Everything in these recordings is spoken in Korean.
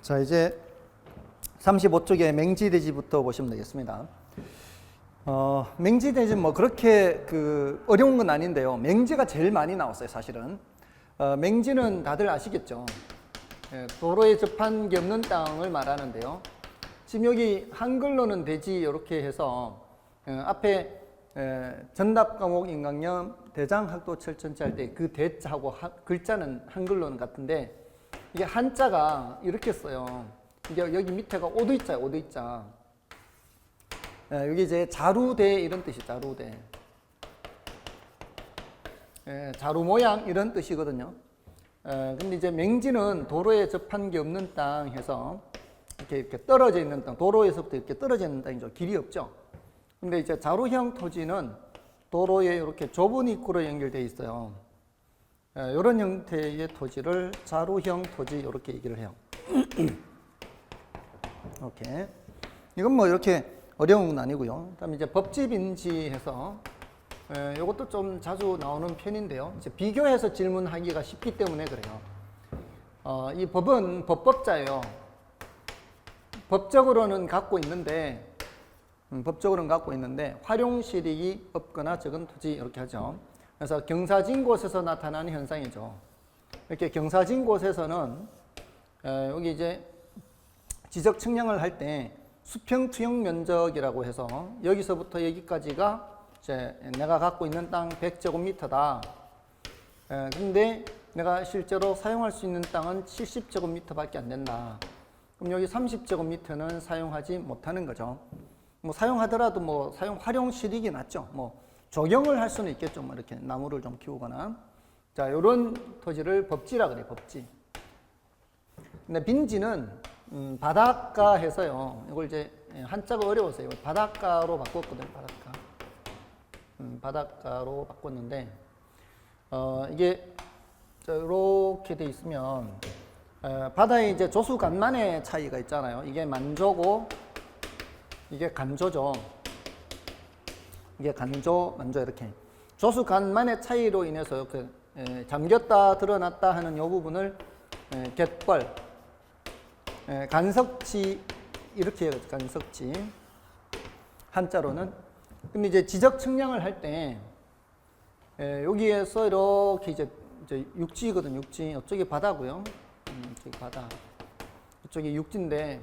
자, 이제 35쪽에 맹지대지부터 보시면 되겠습니다. 맹지대지 뭐 그렇게 어려운 건 아닌데요. 맹지가 제일 많이 나왔어요, 사실은. 맹지는 다들 아시겠죠. 도로에 접한 게 없는 땅을 말하는데요. 지금 여기 한글로는 대지 이렇게 해서 앞에 전답 과목 인강염 대장 학도 철천지 할 때 그 대자하고 글자는 한글로는 같은데 이게 한자가 이렇게 써요. 이게 여기 밑에가 오도이자예요, 오도이자. 여기 이제 자루대 이런 뜻이 자루대. 자루 모양 이런 뜻이거든요. 근데 이제 맹지는 도로에 접한 게 없는 땅 해서 이렇게 떨어져 있는 땅, 도로에서부터 이렇게 떨어져 있는 땅이죠. 길이 없죠. 근데 이제 자루형 토지는 도로에 이렇게 좁은 입구로 연결되어 있어요. 이런 형태의 토지를 자루형 토지 이렇게 얘기를 해요. 오케이. 이건 뭐 이렇게 어려운 건 아니고요. 그다음에 이제 법지빈지 해서 이것도 좀 자주 나오는 편인데요. 이제 비교해서 질문하기가 쉽기 때문에 그래요. 이 법은 법법자예요. 법적으로는 갖고 있는데 활용실익이 없거나 적은 토지 이렇게 하죠. 그래서 경사진 곳에서 나타나는 현상이죠. 이렇게 경사진 곳에서는 여기 이제 지적 측량을 할 때 수평 투영 면적이라고 해서 여기서부터 여기까지가 이제 내가 갖고 있는 땅 100제곱미터다. 근데 내가 실제로 사용할 수 있는 땅은 70제곱미터밖에 안 된다. 그럼 여기 30제곱미터는 사용하지 못하는 거죠. 뭐 사용하더라도 뭐 활용 실익이 낮죠. 뭐 조경을 할 수는 있겠죠. 뭐 이렇게 나무를 좀 키우거나. 자, 이런 토지를 법지라 그래요. 법지. 근데 빈지는 바닷가 해서요. 이걸 이제 한자가 어려워서 이걸 바닷가로 바꿨거든요. 바닷가. 바닷가로 바꿨는데 이게 이렇게 돼 있으면 바다에 이제 조수간만의 차이가 있잖아요. 이게 만조고 이게 간조죠. 이게 간조, 만조 이렇게 조수간만의 차이로 인해서 잠겼다 드러났다 하는 이 부분을 갯벌, 간석지 이렇게 해요. 간석지 한자로는. 근데 이제 지적 측량을 할 때 여기에서 이렇게 이제 육지거든. 육지. 이쪽이 바다고요. 이쪽이 바다. 이쪽이 육지인데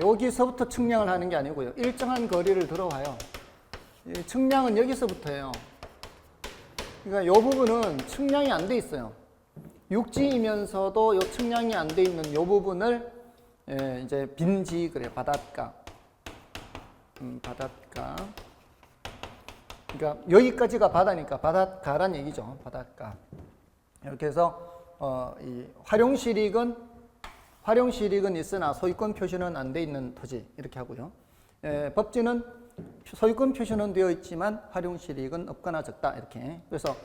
여기서부터 측량을 하는 게 아니고요. 일정한 거리를 들어와요. 측량은 여기서부터예요. 그러니까 이 부분은 측량이 안 돼 있어요. 육지이면서도 이 측량이 안 돼 있는 이 부분을 이제 빈지 그래요. 바닷가. 바닷가. 그러니까 여기까지가 바다니까 바닷가란 얘기죠. 바닷가. 이렇게 해서 이 활용실익은 있으나 소유권 표시는 안 돼 있는 토지 이렇게 하고요. 법지는 소유권 표시는 되어 있지만 활용실익은 없거나 적다 이렇게. 그래서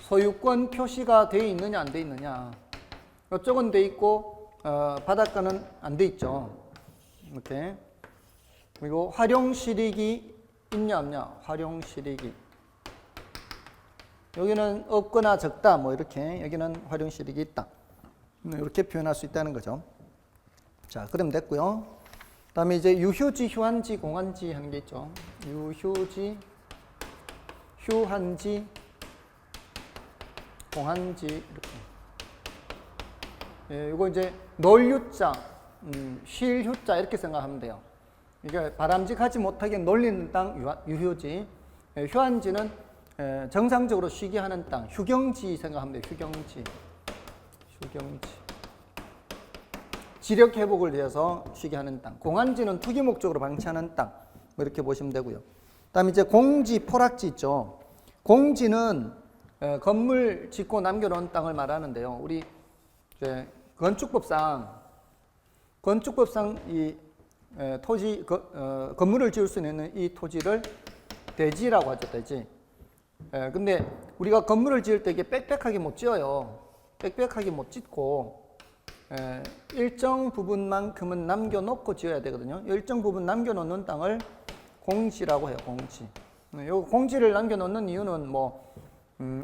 소유권 표시가 되어 있느냐 안 돼 있느냐. 이쪽은 돼 있고 바닷가는 안 돼 있죠. 이렇게. 그리고 활용실익이 있냐 없냐. 활용실익이. 여기는 없거나 적다 뭐 이렇게. 여기는 활용실익이 있다. 이렇게 표현할 수 있다는 거죠. 자, 그럼 됐고요. 다음에 이제 유효지, 휴한지, 공한지 하는 게 있죠. 유효지, 휴한지, 공한지 이렇게. 이거 이제 놀유자, 쉴휴자 이렇게 생각하면 돼요. 이게 바람직하지 못하게 놀리는 땅 유효지, 휴한지는 정상적으로 쉬게 하는 땅, 휴경지 생각하면 돼요. 휴경지. 지력 회복을 위해서 쉬게 하는 땅. 공한지는 투기 목적으로 방치하는 땅. 뭐 이렇게 보시면 되고요. 그다음에 이제 공지, 포락지 있죠. 공지는 건물 짓고 남겨놓은 땅을 말하는데요. 우리 이제 건축법상 이 토지 건물을 지을 수 있는 이 토지를 대지라고 하죠. 대지. 근데 우리가 건물을 지을 때 이게 빽빽하게 못 지어요. 빽빽하게 못 짓고 일정 부분만큼은 남겨놓고 지어야 되거든요. 일정 부분 남겨놓는 땅을 공지라고 해요. 공지. 요 공지를 남겨놓는 이유는 뭐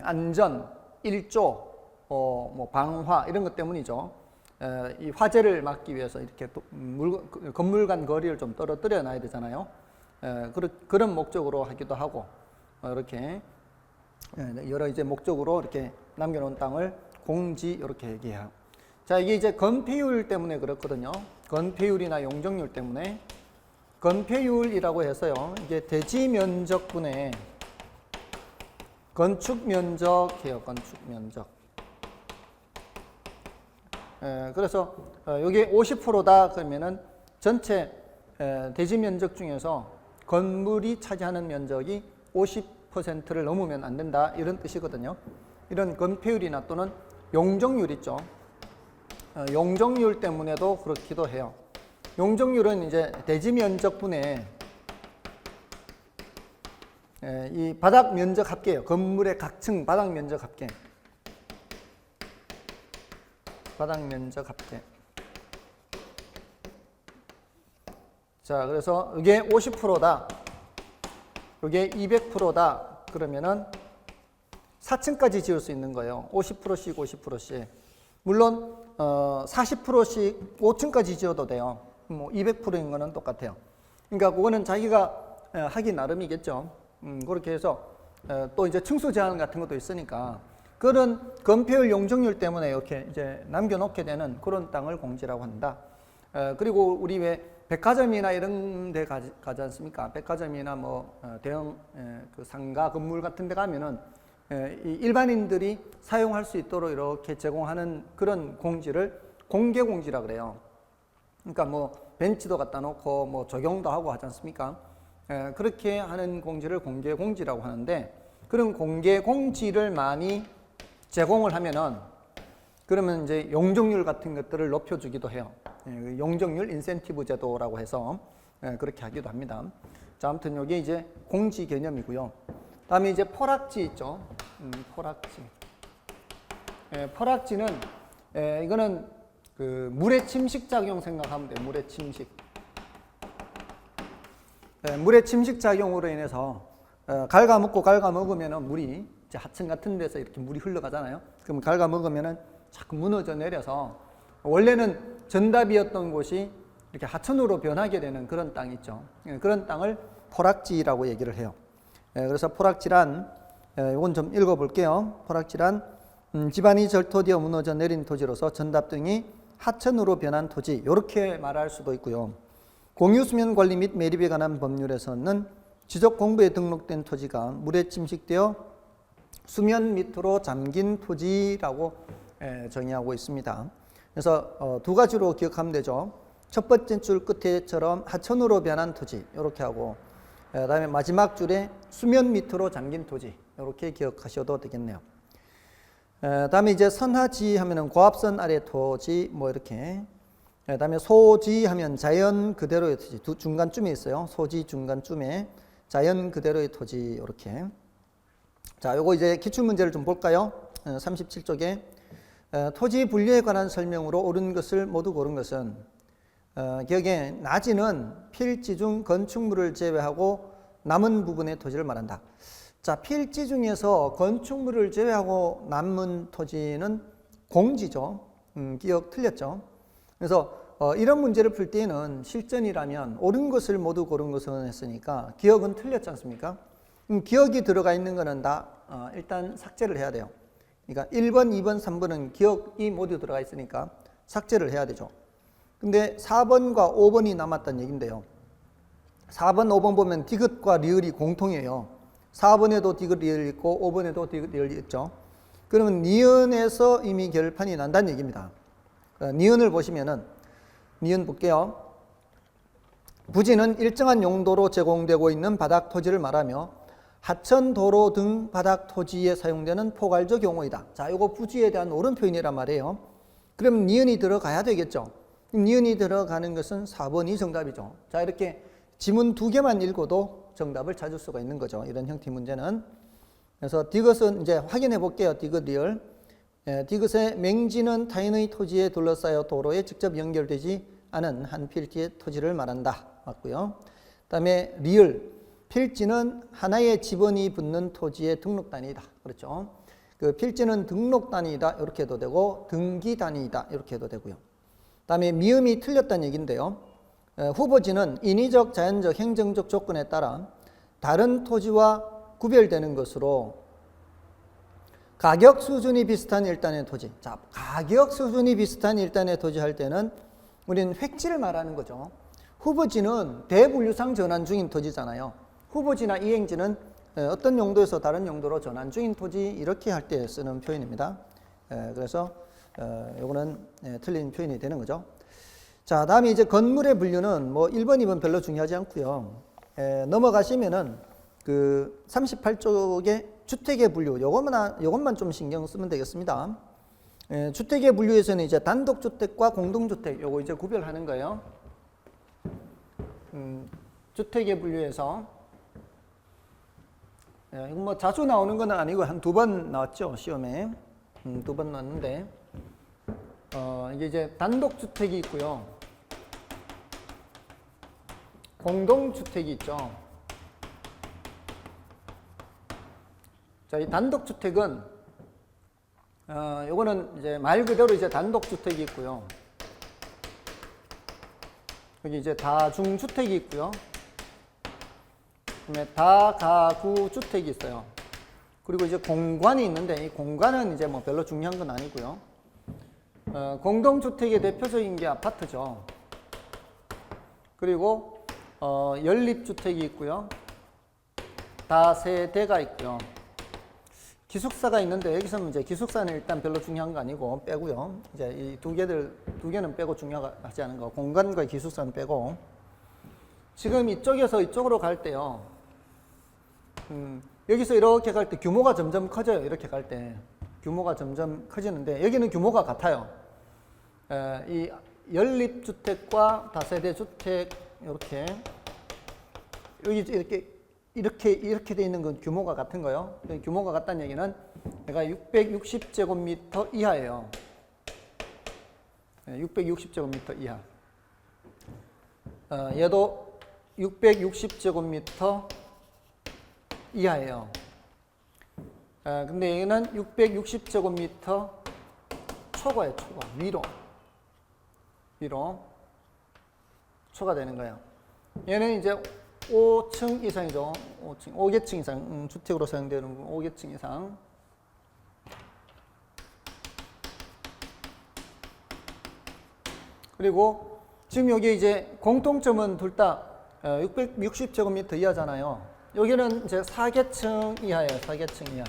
안전, 일조, 뭐 방화 이런 것 때문이죠. 이 화재를 막기 위해서 이렇게 건물 간 거리를 좀 떨어뜨려 놔야 되잖아요. 그런 목적으로 하기도 하고, 이렇게 여러 이제 목적으로 이렇게 남겨놓은 땅을 공지 이렇게 얘기해요. 자, 이게 이제 건폐율 때문에 그렇거든요. 건폐율이나 용적률 때문에. 건폐율이라고 해서요, 이게 대지 면적분의 건축 면적이에요. 건축 면적. 그래서 이게 50%다 그러면은 전체 대지 면적 중에서 건물이 차지하는 면적이 50%를 넘으면 안 된다, 이런 뜻이거든요. 이런 건폐율이나 또는 용적률 있죠. 용적률 때문에도 그렇기도 해요. 용적률은 이제 대지 면적분의 이 바닥 면적 합계예요. 건물의 각 층 바닥 면적 합계. 바닥 면적 합계. 자, 그래서 이게 50%다. 이게 200%다. 그러면은 4층까지 지을 수 있는 거예요. 50%씩 50%씩. 물론 40%씩 5층까지 지어도 돼요. 뭐 200%인 거는 똑같아요. 그러니까 그거는 자기가 하기 나름이겠죠. 그렇게 해서 또 이제 층수 제한 같은 것도 있으니까 그런 건폐율 용적률 때문에 이렇게 이제 남겨놓게 되는 그런 땅을 공지라고 한다. 그리고 우리 왜 백화점이나 이런 데 가지 않습니까? 백화점이나 뭐 대형 그 상가 건물 같은 데 가면은 일반인들이 사용할 수 있도록 이렇게 제공하는 그런 공지를 공개공지라 그래요. 그러니까 뭐 벤치도 갖다 놓고 뭐 조경도 하고 하지 않습니까? 그렇게 하는 공지를 공개공지라고 하는데, 그런 공개공지를 많이 제공을 하면은 그러면 이제 용적률 같은 것들을 높여주기도 해요. 용적률 인센티브 제도라고 해서 그렇게 하기도 합니다. 자, 아무튼 이게 이제 공지 개념이고요. 다음에 이제 포락지 있죠. 포락지. 포락지는 이거는 그 물의 침식 작용 생각하면 돼요. 물의 침식. 물의 침식 작용으로 인해서 갉아먹으면은 물이 이제 하천 같은 데서 이렇게 물이 흘러가잖아요. 그럼 갉아먹으면은 자꾸 무너져 내려서 원래는 전답이었던 곳이 이렇게 하천으로 변하게 되는 그런 땅 있죠. 그런 땅을 포락지라고 얘기를 해요. 그래서 포락지란, 이건 좀 읽어볼게요. 포락지란 집안이 절토되어 무너져 내린 토지로서 전답 등이 하천으로 변한 토지, 이렇게 말할 수도 있고요. 공유수면 관리 및 매립에 관한 법률에서는 지적공부에 등록된 토지가 물에 침식되어 수면 밑으로 잠긴 토지라고 정의하고 있습니다. 그래서 두 가지로 기억하면 되죠. 첫 번째 줄 끝에처럼 하천으로 변한 토지, 이렇게 하고, 그다음에 마지막 줄에 수면 밑으로 잠긴 토지, 이렇게 기억하셔도 되겠네요. 다음에 이제 선하지 하면은 고압선 아래 토지, 뭐 이렇게. 그다음에 소지 하면 자연 그대로의 토지, 중간쯤에 있어요. 소지 중간쯤에 자연 그대로의 토지, 이렇게. 자, 요거 이제 기출 문제를 좀 볼까요? 37쪽에 토지 분류에 관한 설명으로 옳은 것을 모두 고른 것은, 기억에 나지는 필지 중 건축물을 제외하고 남은 부분의 토지를 말한다. 자, 필지 중에서 건축물을 제외하고 남은 토지는 공지죠. 기억 틀렸죠. 그래서 이런 문제를 풀 때는 실전이라면 옳은 것을 모두 고른 것은 했으니까 기억은 틀렸지 않습니까? 기억이 들어가 있는 거는 다 일단 삭제를 해야 돼요. 그러니까 1번, 2번, 3번은 기억이 모두 들어가 있으니까 삭제를 해야 되죠. 근데 4번과 5번이 남았다는 얘기인데요. 4번, 5번 보면 디귿과 리을이 공통이에요. 4번에도 디귿, 리을 있고 5번에도 디귿, 리을이 있죠. 그러면 니은에서 이미 결판이 난다는 얘기입니다. 니은을 보시면은, 니은 볼게요. 부지는 일정한 용도로 제공되고 있는 바닥 토지를 말하며 하천, 도로 등 바닥 토지에 사용되는 포괄적 용어이다. 자, 이거 부지에 대한 옳은 표현이란 말이에요. 그럼 니은이 들어가야 되겠죠. 니은이 들어가는 것은 4번이 정답이죠. 자, 이렇게 지문 2개만 읽어도 정답을 찾을 수가 있는 거죠. 이런 형태 문제는. 그래서 디귿은 이제 확인해 볼게요. 디귿, 리을. 디귿의 맹지는 타인의 토지에 둘러싸여 도로에 직접 연결되지 않은 한 필지의 토지를 말한다. 맞고요. 그다음에 리을. 필지는 하나의 지번이 붙는 토지의 등록 단위이다. 그렇죠. 그 필지는 등록 단위이다. 이렇게 해도 되고 등기 단위이다. 이렇게 해도 되고요. 다음에 미음이 틀렸다는 얘기인데요. 후보지는 인위적, 자연적, 행정적 조건에 따라 다른 토지와 구별되는 것으로 가격 수준이 비슷한 일단의 토지. 자, 가격 수준이 비슷한 일단의 토지 할 때는 우리는 획지를 말하는 거죠. 후보지는 대분류상 전환 중인 토지잖아요. 후보지나 이행지는 어떤 용도에서 다른 용도로 전환 중인 토지 이렇게 할 때 쓰는 표현입니다. 그래서 요거는 틀린 표현이 되는 거죠. 자, 다음에 이제 건물의 분류는 뭐 1번, 2번 별로 중요하지 않고요. 넘어가시면은 그 38쪽에 주택의 분류, 요것만 좀 신경 쓰면 되겠습니다. 주택의 분류에서는 이제 단독주택과 공동주택, 요거 이제 구별하는 거예요. 주택의 분류에서, 이건 뭐 자주 나오는 건 아니고 한 2번 나왔죠, 시험에. 2번 나왔는데, 이게 이제 단독주택이 있고요. 공동주택이 있죠. 자, 이 단독주택은, 요거는 이제 말 그대로 이제 단독주택이 있고요. 여기 이제 다중주택이 있고요. 그다음에 다가구주택이 있어요. 그리고 이제 공관이 있는데 이 공관은 이제 뭐 별로 중요한 건 아니고요. 공동주택의 대표적인 게 아파트죠. 그리고 연립주택이 있고요. 다세대가 있고요. 기숙사가 있는데 여기서는 이제 기숙사는 일단 별로 중요한 거 아니고 빼고요. 이제 이 두 개는 빼고 중요하지 않은 거. 공간과 기숙사는 빼고. 지금 이쪽에서 이쪽으로 갈 때요. 여기서 이렇게 갈 때 규모가 점점 커져요. 이렇게 갈 때. 규모가 점점 커지는데 여기는 규모가 같아요. 이 연립주택과 다세대 주택 이렇게 여기 이렇게 돼 있는 건 규모가 같은 거요. 규모가 같다는 얘기는 내가 660제곱미터 이하예요. 660제곱미터 이하. 얘도 660제곱미터 이하예요. 근데 얘는 660제곱미터 초과예요. 초과. 위로 초과되는 거예요. 얘는 이제 5층 이상이죠. 5계층 이상. 주택으로 사용되는 5계층 이상. 그리고 지금 여기 이제 공통점은 둘 다 660제곱미터 이하잖아요. 여기는 이제 4계층 이하예요. 4계층 이하.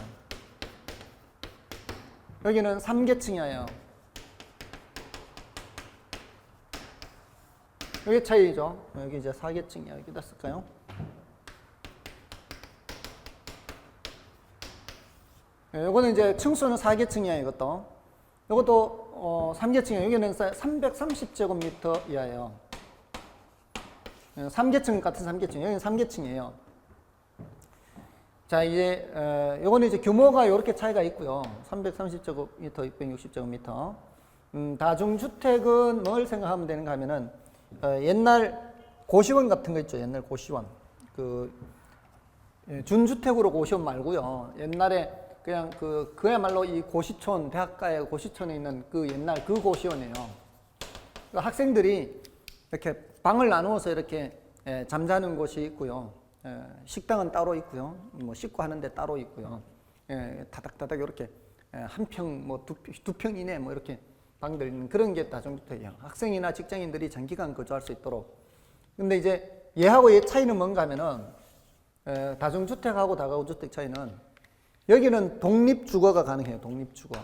여기는 3계층 이하예요. 여기 차이죠. 여기 이제 4계층 이하. 여기다 쓸까요? 요거는 이제 층수는 4계층 이하 이것도. 요것도 3계층 이하. 여기는 330제곱미터 이하예요. 3계층 같은 3계층. 여기는 3계층이에요. 자, 이제 요거는 이제 규모가 이렇게 차이가 있고요. 330제곱미터, 660제곱미터. 다중주택은 뭘 생각하면 되는가 하면은 옛날 고시원 같은 거 있죠. 옛날 고시원. 준주택으로 고시원 말고요. 옛날에 그냥 그야말로 이 고시촌, 대학가의 고시촌에 있는 그 옛날 그 고시원이에요. 학생들이 이렇게 방을 나누어서 이렇게 잠자는 곳이 있고요. 식당은 따로 있고요. 뭐 씻고 하는데 따로 있고요. 다닥다닥 이렇게 한 평, 뭐 두 평 이내 뭐 이렇게 방들 있는 그런 게 다중주택이에요. 학생이나 직장인들이 장기간 거주할 수 있도록. 근데 이제 얘하고 얘 차이는 뭔가 하면은 다중주택하고 다가구주택 차이는 여기는 독립주거가 가능해요. 독립주거.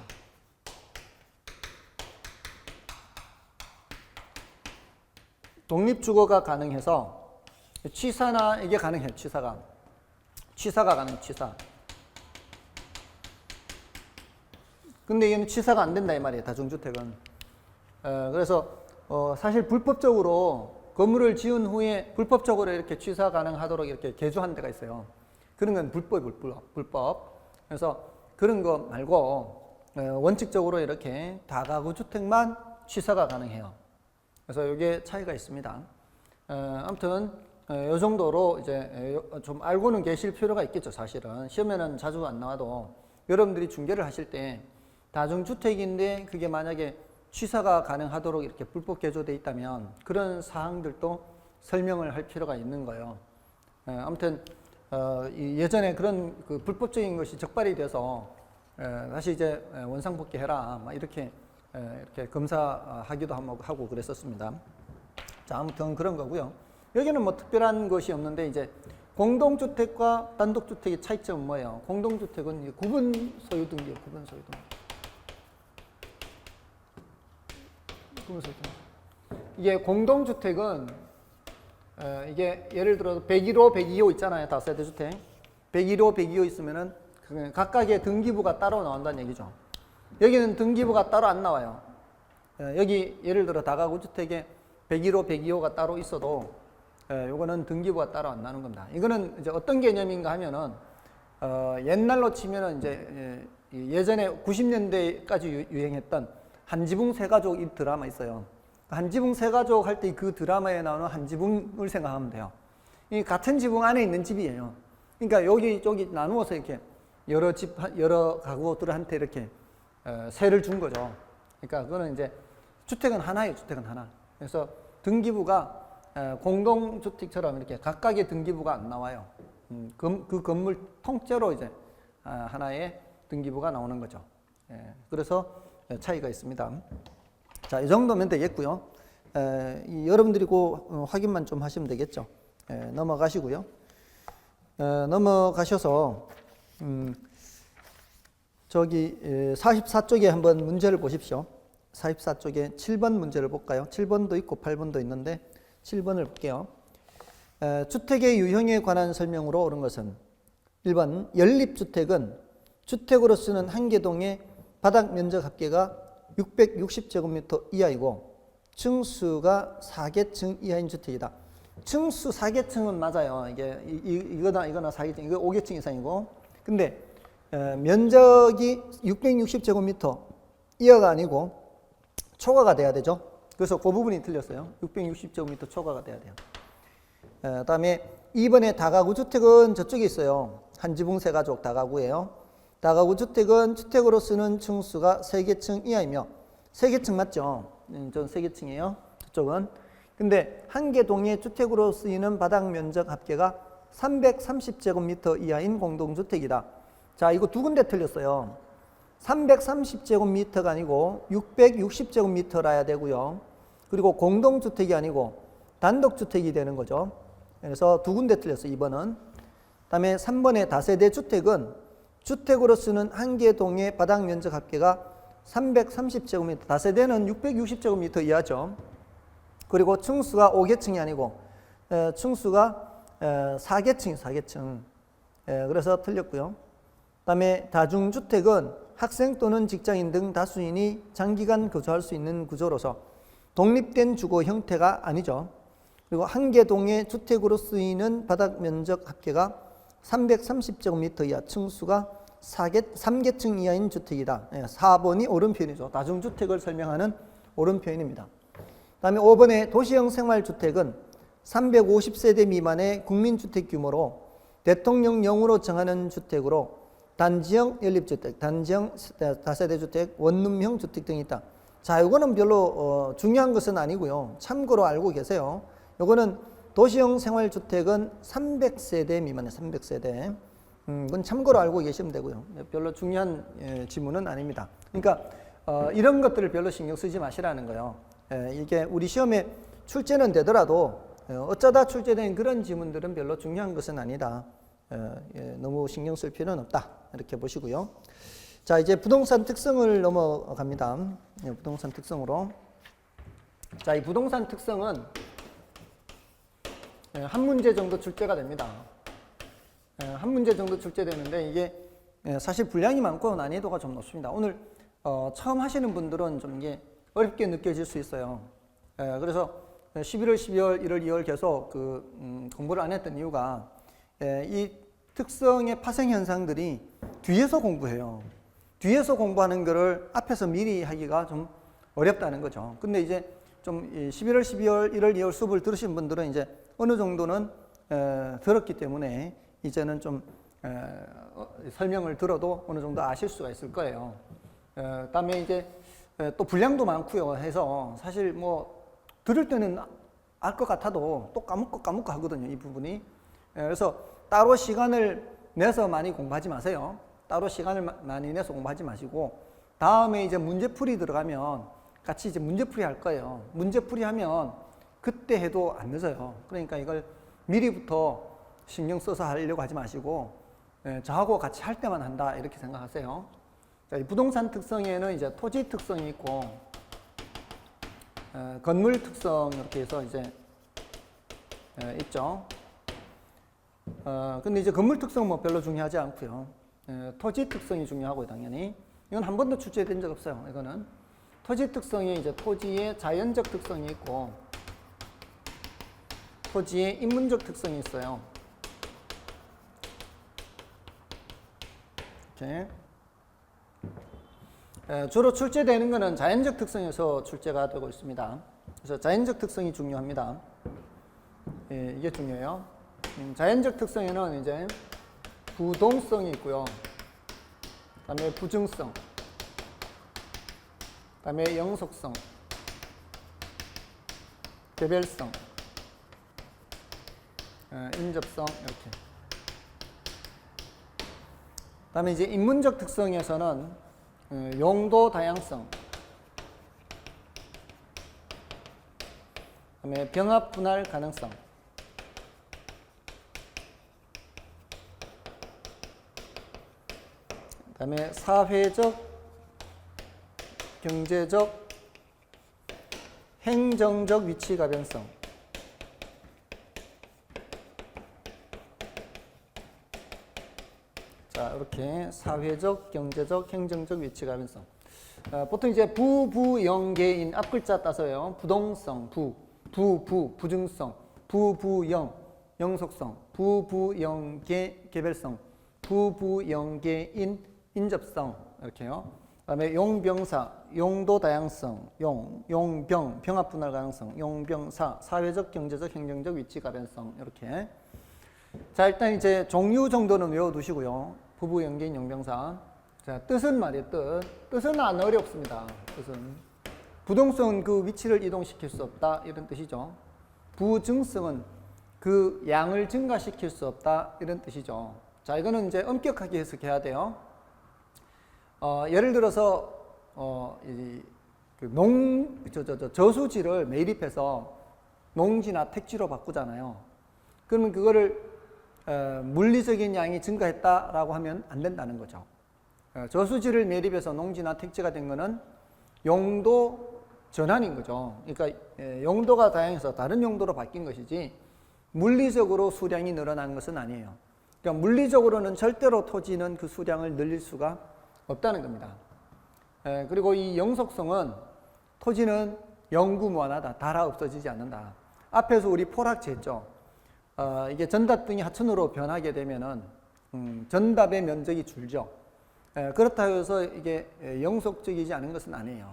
독립주거가 가능해서 취사나 이게 가능해요. 취사가 가능. 취사. 근데 얘는 취사가 안 된다 이 말이에요. 다중주택은. 그래서 사실 불법적으로 건물을 지은 후에 불법적으로 이렇게 취사 가능하도록 이렇게 개조한 데가 있어요. 그런 건 불법. 그래서 그런 거 말고 원칙적으로 이렇게 다가구 주택만 취사가 가능해요. 그래서 이게 차이가 있습니다. 아무튼 이 정도로 이제 좀 알고는 계실 필요가 있겠죠. 사실은 시험에는 자주 안 나와도 여러분들이 중개를 하실 때 다중주택인데 그게 만약에 취사가 가능하도록 이렇게 불법 개조되어 있다면 그런 사항들도 설명을 할 필요가 있는 거예요. 아무튼 예전에 그런 그 불법적인 것이 적발이 돼서 다시 이제 원상복귀해라 막 이렇게 검사하기도 하고 그랬었습니다. 자, 아무튼 그런 거고요. 여기는 뭐 특별한 것이 없는데 이제 공동주택과 단독주택의 차이점은 뭐예요? 공동주택은 구분 소유 등기예요. 구분 소유 등기. 구분 소유 등기. 이게 공동주택은 이게 예를 들어서 101호, 102호 있잖아요. 다세대 주택. 101호, 102호 있으면은 각각의 등기부가 따로 나온다는 얘기죠. 여기는 등기부가 따로 안 나와요. 여기 예를 들어 다가구 주택에 101호, 102호가 따로 있어도 요거는 등기부가 따로 안 나는 겁니다. 이거는 이제 어떤 개념인가 하면은 옛날로 치면은 이제 예전에 90년대까지 유행했던 한지붕 세가족 이 드라마 있어요. 한지붕 세가족 할 때 그 드라마에 나오는 한지붕을 생각하면 돼요. 이 같은 지붕 안에 있는 집이에요. 그러니까 여기 저기 나누어서 이렇게 여러 가구들한테 이렇게 세를 준 거죠. 그러니까 그거는 이제 주택은 하나예요. 주택은 하나. 그래서 등기부가 공동주택처럼 이렇게 각각의 등기부가 안 나와요. 그 건물 통째로 이제 하나의 등기부가 나오는 거죠. 그래서 차이가 있습니다. 자, 이 정도면 되겠고요. 여러분들이 그 확인만 좀 하시면 되겠죠. 넘어가시고요. 넘어가셔서 저기 44쪽에 한번 문제를 보십시오. 44쪽에 7번 문제를 볼까요? 7번도 있고 8번도 있는데 7번을 볼게요. 주택의 유형에 관한 설명으로 옳은 것은 1번 연립주택은 주택으로 쓰는 한 개동의 바닥 면적 합계가 660제곱미터 이하이고 층수가 4계층 이하인 주택이다. 층수 4계층은 맞아요. 이거나 4계층, 이거 5계층 이상이고. 근데 면적이 660제곱미터 이하가 아니고 초과가 돼야 되죠. 그래서 그 부분이 틀렸어요. 660제곱미터 초과가 돼야 돼요. 그다음에 2번에 다가구 주택은 저쪽에 있어요. 한지붕 세가족 다가구예요. 다가구 주택은 주택으로 쓰는 층수가 3계층 이하이며 3계층 맞죠? 전 3계층이에요. 저쪽은. 근데 한 개 동의 주택으로 쓰이는 바닥 면적 합계가 330제곱미터 이하인 공동주택이다. 자, 이거 두 군데 틀렸어요. 330제곱미터가 아니고 660제곱미터라야 되고요. 그리고 공동주택이 아니고 단독주택이 되는 거죠. 그래서 두 군데 틀렸어요. 2번은. 그다음에 3번의 다세대 주택은 주택으로 쓰는 한 개 동의 바닥 면적 합계가 330제곱미터. 다세대는 660제곱미터 이하죠. 그리고 층수가 5계층이 아니고 층수가 4계층. 그래서 틀렸고요. 그다음에 다중주택은 학생 또는 직장인 등 다수인이 장기간 거주할 수 있는 구조로서 독립된 주거 형태가 아니죠. 그리고 한 개 동의 주택으로 쓰이는 바닥 면적 합계가 330제곱미터 이하, 층수가 3계층 이하인 주택이다. 4번이 옳은 표현이죠. 다중주택을 설명하는 옳은 표현입니다. 그다음에 5번의 도시형 생활주택은 350세대 미만의 국민주택 규모로 대통령령으로 정하는 주택으로 단지형 연립주택, 단지형 다세대주택, 원룸형 주택 등이 있다. 자, 이거는 별로 중요한 것은 아니고요. 참고로 알고 계세요. 이거는 도시형 생활주택은 300세대 미만의 300세대. 그건 참고로 알고 계시면 되고요. 별로 중요한 지문은 아닙니다. 그러니까 이런 것들을 별로 신경 쓰지 마시라는 거예요. 이게 우리 시험에 출제는 되더라도 어쩌다 출제된 그런 지문들은 별로 중요한 것은 아니다. 너무 신경 쓸 필요는 없다. 이렇게 보시고요. 자, 이제 부동산 특성을 넘어갑니다. 부동산 특성으로. 자, 이 부동산 특성은 한 문제 정도 출제가 됩니다. 한 문제 정도 출제되는데 이게 사실 분량이 많고 난이도가 좀 높습니다. 오늘 처음 하시는 분들은 좀 이게 어렵게 느껴질 수 있어요. 그래서 11월, 12월, 1월, 2월 계속 공부를 안 했던 이유가 이 특성의 파생 현상들이 뒤에서 공부해요. 뒤에서 공부하는 거를 앞에서 미리 하기가 좀 어렵다는 거죠. 근데 이제 좀 11월, 12월, 1월, 2월 수업을 들으신 분들은 이제 어느 정도는 들었기 때문에 이제는 좀 설명을 들어도 어느 정도 아실 수가 있을 거예요. 그다음에 이제 또 분량도 많고요 해서 사실 뭐 들을 때는 알 것 같아도 또 까먹고 하거든요, 이 부분이. 그래서 따로 시간을 내서 많이 공부하지 마세요. 따로 시간을 많이 내서 공부하지 마시고 다음에 이제 문제풀이 들어가면 같이 이제 문제풀이 할 거예요. 문제풀이 하면 그때 해도 안 늦어요. 그러니까 이걸 미리부터 신경 써서 하려고 하지 마시고 저하고 같이 할 때만 한다 이렇게 생각하세요. 자, 이 부동산 특성에는 이제 토지 특성이 있고 건물 특성 이렇게 해서 이제 있죠. 근데 이제 건물 특성은 뭐 별로 중요하지 않고요. 토지 특성이 중요하고요, 당연히. 이건 한 번도 출제된 적 없어요. 이거는 토지 특성이 이제 토지의 자연적 특성이 있고 토지의 인문적 특성이 있어요. 이렇게. 주로 출제되는 것은 자연적 특성에서 출제가 되고 있습니다. 그래서 자연적 특성이 중요합니다. 이게 중요해요. 자연적 특성에는 이제 부동성이 있고요. 그다음에 부증성, 그다음에 영속성, 개별성, 인접성 이렇게. 그다음에 이제 인문적 특성에서는 용도 다양성, 그다음에 병합 분할 가능성, 그다음에 사회적, 경제적, 행정적 위치 가변성, 자, 이렇게 사회적, 경제적, 행정적 위치 가변성. 보통 이제 부부영계인 앞글자 따서요. 부동성, 부증성, 부부영, 영속성, 부부영계, 개별성, 부부영계인, 인접성 이렇게요. 그다음에 용병사, 용도 다양성, 용병, 병합 분할 가능성, 용병사, 사회적, 경제적, 행정적 위치 가변성 이렇게. 자, 일단 이제 종류 정도는 외워두시고요. 부부 연계인 용병사. 자, 뜻은 말이에요. 뜻은 안 어렵습니다. 뜻은 부동성은 그 위치를 이동시킬 수 없다 이런 뜻이죠. 부증성은 그 양을 증가시킬 수 없다 이런 뜻이죠. 자, 이거는 이제 엄격하게 해석해야 돼요. 예를 들어서 저수지를 매립해서 농지나 택지로 바꾸잖아요. 그러면 그거를 물리적인 양이 증가했다라고 하면 안 된다는 거죠. 저수지를 매립해서 농지나 택지가 된 거는 용도 전환인 거죠. 그러니까 용도가 다양해서 다른 용도로 바뀐 것이지 물리적으로 수량이 늘어난 것은 아니에요. 그러니까 물리적으로는 절대로 토지는 그 수량을 늘릴 수가 없다는 겁니다. 그리고 이 영속성은 토지는 영구무한하다. 닳아 없어지지 않는다. 앞에서 우리 포락지 했죠. 이게 전답등이 하천으로 변하게 되면은 전답의 면적이 줄죠. 그렇다고 해서 이게 영속적이지 않은 것은 아니에요.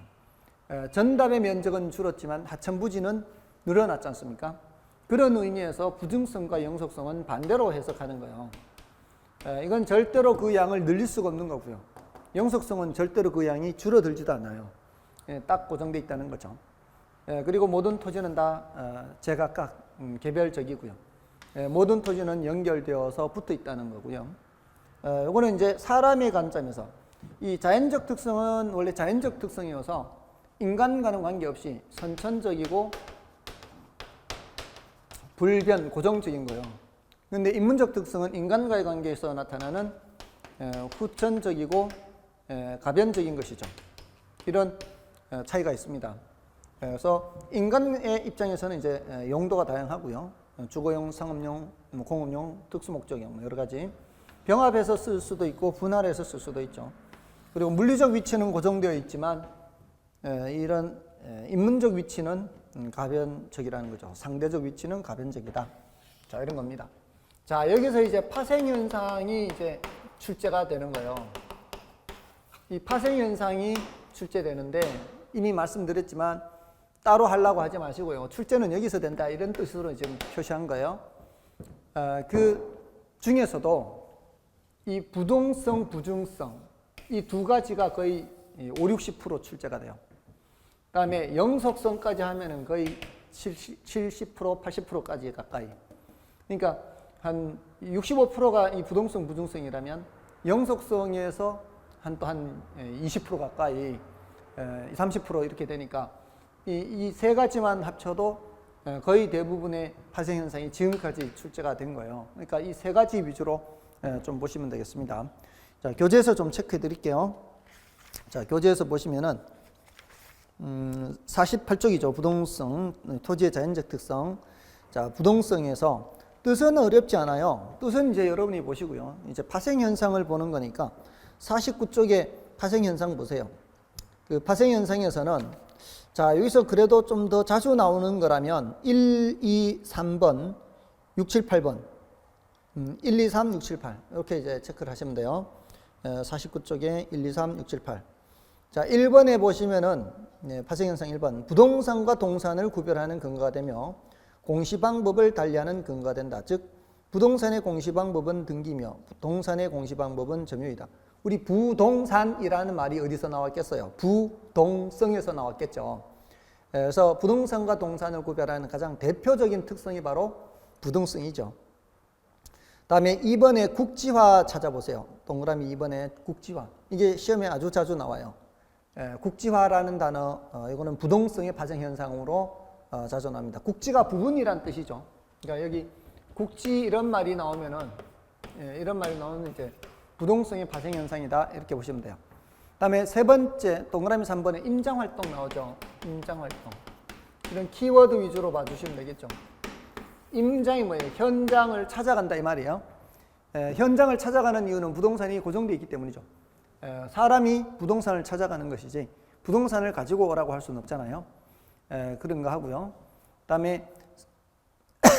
전답의 면적은 줄었지만 하천 부지는 늘어났지 않습니까? 그런 의미에서 부증성과 영속성은 반대로 해석하는 거예요. 이건 절대로 그 양을 늘릴 수가 없는 거고요. 영속성은 절대로 그 양이 줄어들지도 않아요. 딱 고정되어 있다는 거죠. 그리고 모든 토지는 다 제각각 개별적이고요. 모든 토지는 연결되어서 붙어 있다는 거고요. 이거는 이제 사람의 관점에서 이 자연적 특성은 원래 자연적 특성이어서 인간과는 관계없이 선천적이고 불변, 고정적인 거예요. 그런데 인문적 특성은 인간과의 관계에서 나타나는 후천적이고 가변적인 것이죠. 이런 차이가 있습니다. 그래서 인간의 입장에서는 이제 용도가 다양하고요. 주거용, 상업용, 공업용, 특수목적용 여러 가지 병합해서 쓸 수도 있고 분할해서 쓸 수도 있죠. 그리고 물리적 위치는 고정되어 있지만 이런 인문적 위치는 가변적이라는 거죠. 상대적 위치는 가변적이다. 자, 이런 겁니다. 자, 여기서 이제 파생 현상이 이제 출제가 되는 거예요. 이 파생 현상이 출제되는데 이미 말씀드렸지만 따로 하려고 하지 마시고요. 출제는 여기서 된다 이런 뜻으로 지금 표시한 거예요. 그 중에서도 이 부동성, 부증성 이 두 가지가 거의 50, 60% 출제가 돼요. 그다음에 영속성까지 하면은 거의 70%, 80%까지 가까이. 그러니까 한 65%가 이 부동성 부중성이라면 영속성에서 한 20% 가까이 30% 이렇게 되니까 이 세 가지만 합쳐도 거의 대부분의 파생 현상이 지금까지 출제가 된 거예요. 그러니까 이 세 가지 위주로 좀 보시면 되겠습니다. 자, 교재에서 좀 체크해 드릴게요. 자, 교재에서 보시면은 48쪽이죠. 부동성, 토지의 자연적 특성. 자, 부동성에서 뜻은 어렵지 않아요. 뜻은 이제 여러분이 보시고요. 이제 파생 현상을 보는 거니까 49쪽에 파생 현상 보세요. 그 파생 현상에서는 자, 여기서 그래도 좀 더 자주 나오는 거라면 1, 2, 3번, 6, 7, 8번. 1, 2, 3, 6, 7, 8. 이렇게 이제 체크를 하시면 돼요. 49쪽에 1, 2, 3, 6, 7, 8. 자, 1번에 보시면은 파생 현상 1번. 부동산과 동산을 구별하는 근거가 되며 공시 방법을 달리하는 근거가 된다. 즉 부동산의 공시 방법은 등기며 동산의 공시 방법은 점유이다. 우리 부동산이라는 말이 어디서 나왔겠어요? 부동성에서 나왔겠죠. 그래서 부동산과 동산을 구별하는 가장 대표적인 특성이 바로 부동성이죠. 다음에 2번에 국지화 찾아보세요. 동그라미 2번에 국지화. 이게 시험에 아주 자주 나와요. 국지화라는 단어, 이거는 부동성의 파생 현상으로 자주 나옵니다. 국지가 부분이란 뜻이죠. 그러니까 여기 국지 이런 말이 나오면은 이런 말이 나오면 이제 부동성의 파생 현상이다 이렇게 보시면 돼요. 그다음에 세 번째 동그라미 3번에 임장활동 나오죠. 임장활동. 이런 키워드 위주로 봐주시면 되겠죠. 임장이 뭐예요? 현장을 찾아간다 이 말이에요. 현장을 찾아가는 이유는 부동산이 고정되어 있기 때문이죠. 사람이 부동산을 찾아가는 것이지 부동산을 가지고 오라고 할 수는 없잖아요. 그런 거 하고요. 그다음에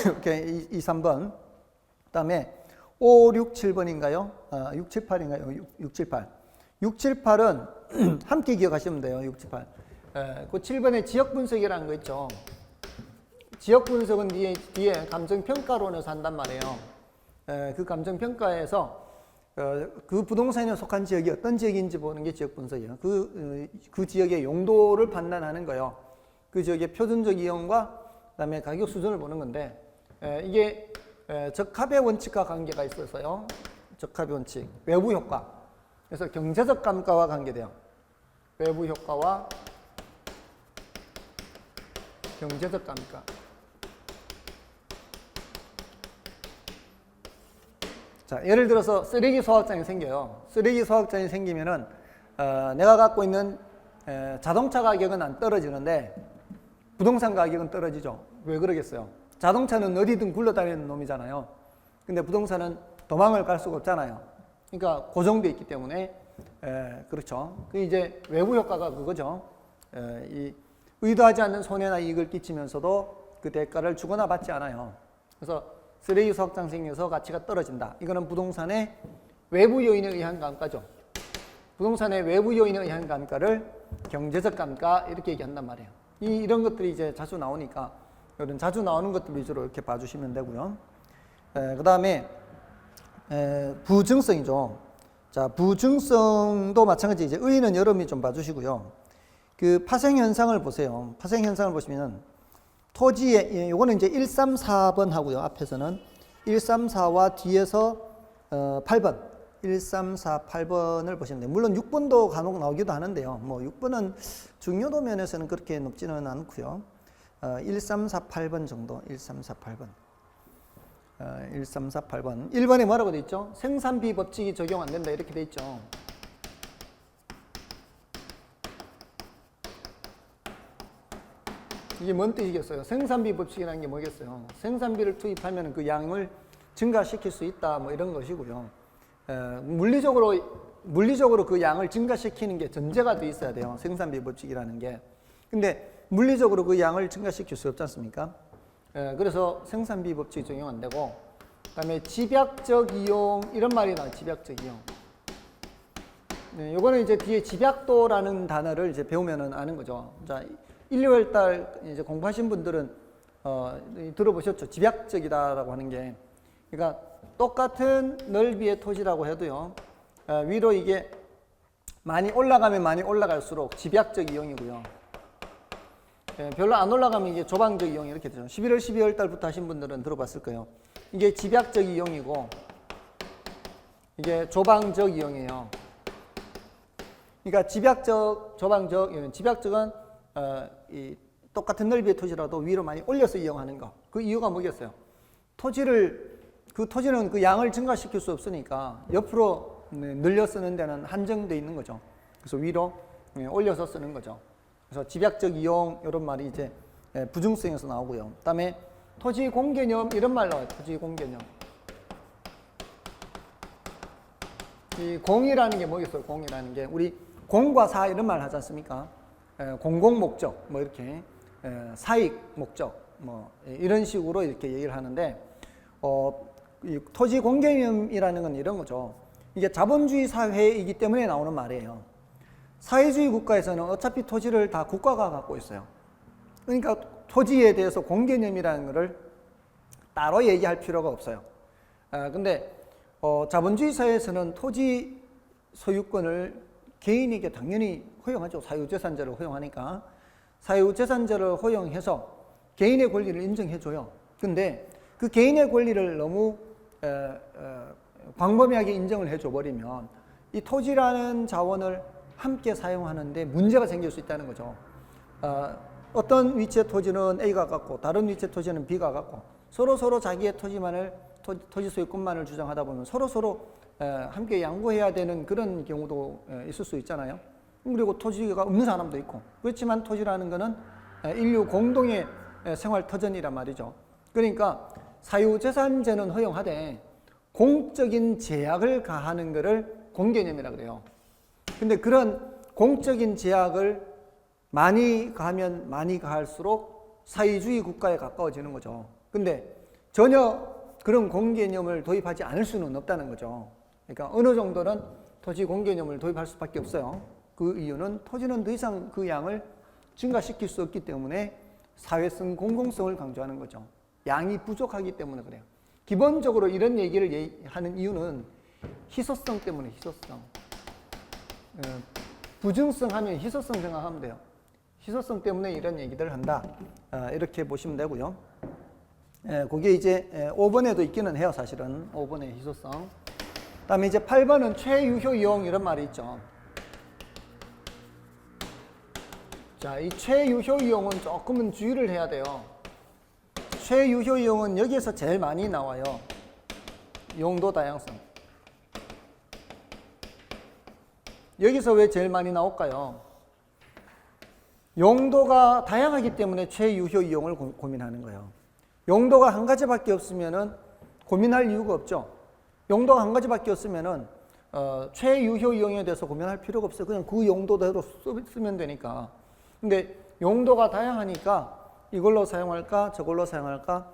이렇게 2, 3번. 그다음에 5, 6, 7번인가요? 6, 7, 8인가요? 6, 7, 8. 6, 7, 8은 함께 기억하시면 돼요. 6, 7, 8. 그 7번에 지역 분석이라는 거 있죠. 지역 분석은 뒤에 감정평가론에서 한단 말이에요. 그 감정평가에서 그 부동산에 속한 지역이 어떤 지역인지 보는 게 지역 분석이에요. 그 지역의 용도를 판단하는 거예요. 그 지역의 표준적 이용과 그다음에 가격 수준을 보는 건데 이게 적합의 원칙과 관계가 있어서요. 적합의 원칙, 외부 효과. 그래서 경제적 감가와 관계돼요. 외부 효과와 경제적 감가. 자, 예를 들어서 쓰레기 소각장이 생겨요. 쓰레기 소각장이 생기면은 내가 갖고 있는 자동차 가격은 안 떨어지는데 부동산 가격은 떨어지죠. 왜 그러겠어요? 자동차는 어디든 굴러다니는 놈이잖아요. 근데 부동산은 도망을 갈 수가 없잖아요. 그러니까 고정되어 있기 때문에 그렇죠. 그 이제 외부 효과가 그거죠. 이 의도하지 않는 손해나 이익을 끼치면서도 그 대가를 주거나 받지 않아요. 그래서 쓰레기 소각장 생겨서 가치가 떨어진다. 이거는 부동산의 외부 요인에 의한 감가죠. 부동산의 외부 요인에 의한 감가를 경제적 감가 이렇게 얘기한단 말이에요. 이런 것들이 이제 자주 나오니까 이런 자주 나오는 것들 위주로 이렇게 봐주시면 되고요. 그 다음에 부증성이죠. 자, 부증성도 마찬가지 이제 의의는 여러분이 좀 봐주시고요. 그 파생 현상을 보세요. 파생 현상을 보시면 토지에 요거는 이제 1, 3, 4번 하고요. 앞에서는 1, 3, 4와 뒤에서 8번 1, 3, 4, 8번을 보시면 돼요. 물론 6번도 간혹 나오기도 하는데요. 뭐 6번은 중요도 면에서는 그렇게 높지는 않고요. 1, 3, 4, 8번 정도. 1, 3, 4, 8번. 1, 3, 4, 8번. 1번에 뭐라고 돼 있죠? 생산비 법칙이 적용 안 된다 이렇게 돼 있죠. 이게 뭔 뜻이겠어요? 생산비 법칙이라는 게 뭐겠어요? 생산비를 투입하면 그 양을 증가시킬 수 있다 뭐 이런 것이고요. 물리적으로 그 양을 증가시키는 게 전제가 돼 있어야 돼요. 생산비 법칙이라는 게. 근데 물리적으로 그 양을 증가시킬 수 없지 않습니까? 그래서 생산비 법칙이 적용 안 되고, 그다음에 집약적 이용 이런 말이 나와요. 집약적 이용. 요거는 이제 뒤에 집약도라는 단어를 이제 배우면은 아는 거죠. 자, 1, 2월 달 이제 공부하신 분들은 들어보셨죠? 집약적이다라고 하는 게. 그러니까 똑같은 넓이의 토지라고 해도요. 위로 이게 많이 올라가면 많이 올라갈수록 집약적 이용이고요. 별로 안 올라가면 이게 조방적 이용 이렇게 되죠. 11월, 12월 달부터 하신 분들은 들어봤을 거예요. 이게 집약적 이용이고 이게 조방적 이용이에요. 그러니까 집약적, 조방적 이용. 집약적은 이 똑같은 넓이의 토지라도 위로 많이 올려서 이용하는 거. 그 이유가 뭐겠어요? 토지는 그 양을 증가시킬 수 없으니까 옆으로 늘려 쓰는 데는 한정되어 있는 거죠. 그래서 위로 올려서 쓰는 거죠. 그래서 집약적 이용 이런 말이 이제 부중성에서 나오고요. 그다음에 토지 공개념 이런 말 나와요. 토지 공개념. 이 공이라는 게 뭐겠어요? 공이라는 게 우리 공과 사 이런 말 하지 않습니까? 공공 목적 뭐 이렇게 사익 목적 뭐 이런 식으로 이렇게 얘기를 하는데 이 토지 공개념이라는 건 이런 거죠. 이게 자본주의 사회이기 때문에 나오는 말이에요. 사회주의 국가에서는 어차피 토지를 다 국가가 갖고 있어요. 그러니까 토지에 대해서 공개념이라는 것을 따로 얘기할 필요가 없어요. 근데 자본주의 사회에서는 토지 소유권을 개인에게 당연히 허용하죠. 사유재산제를 허용하니까. 사유재산제를 허용해서 개인의 권리를 인정해줘요. 근데 그 개인의 권리를 너무 광범위하게 인정을 해줘버리면 이 토지라는 자원을 함께 사용하는데 문제가 생길 수 있다는 거죠. 어떤 위치의 토지는 A가 갖고 다른 위치의 토지는 B가 갖고 서로 자기의 토지 소유권만을 주장하다 보면 서로 함께 양보해야 되는 그런 경우도 있을 수 있잖아요. 그리고 토지가 없는 사람도 있고. 그렇지만 토지라는 것은 인류 공동의 생활 터전이란 말이죠. 그러니까 사유재산제는 허용하되 공적인 제약을 가하는 것을 공개념이라고 그래요. 근데 그런 공적인 제약을 많이 가하면 많이 가할수록 사회주의 국가에 가까워지는 거죠. 근데 전혀 그런 공개념을 도입하지 않을 수는 없다는 거죠. 그러니까 어느 정도는 토지 공개념을 도입할 수밖에 없어요. 그 이유는 토지는 더 이상 그 양을 증가시킬 수 없기 때문에 사회성, 공공성을 강조하는 거죠. 양이 부족하기 때문에 그래요. 기본적으로 이런 얘기를 하는 이유는 희소성 때문에 희소성. 부증성 하면 희소성 생각하면 돼요. 희소성 때문에 이런 얘기들을 한다. 이렇게 보시면 되고요. 그게 이제 5번에도 있기는 해요. 사실은 5번의 희소성. 그다음에 이제 8번은 최유효 이용 이런 말이 있죠. 자, 이 최유효 이용은 조금은 주의를 해야 돼요. 최유효 이용은 여기에서 제일 많이 나와요. 용도 다양성. 여기서 왜 제일 많이 나올까요? 용도가 다양하기 때문에 최유효 이용을 고민하는 거예요. 용도가 한 가지밖에 없으면은 고민할 이유가 없죠. 용도가 한 가지밖에 없으면은 최유효 이용에 대해서 고민할 필요가 없어요. 그냥 그 용도대로 쓰면 되니까. 근데 용도가 다양하니까 이걸로 사용할까 저걸로 사용할까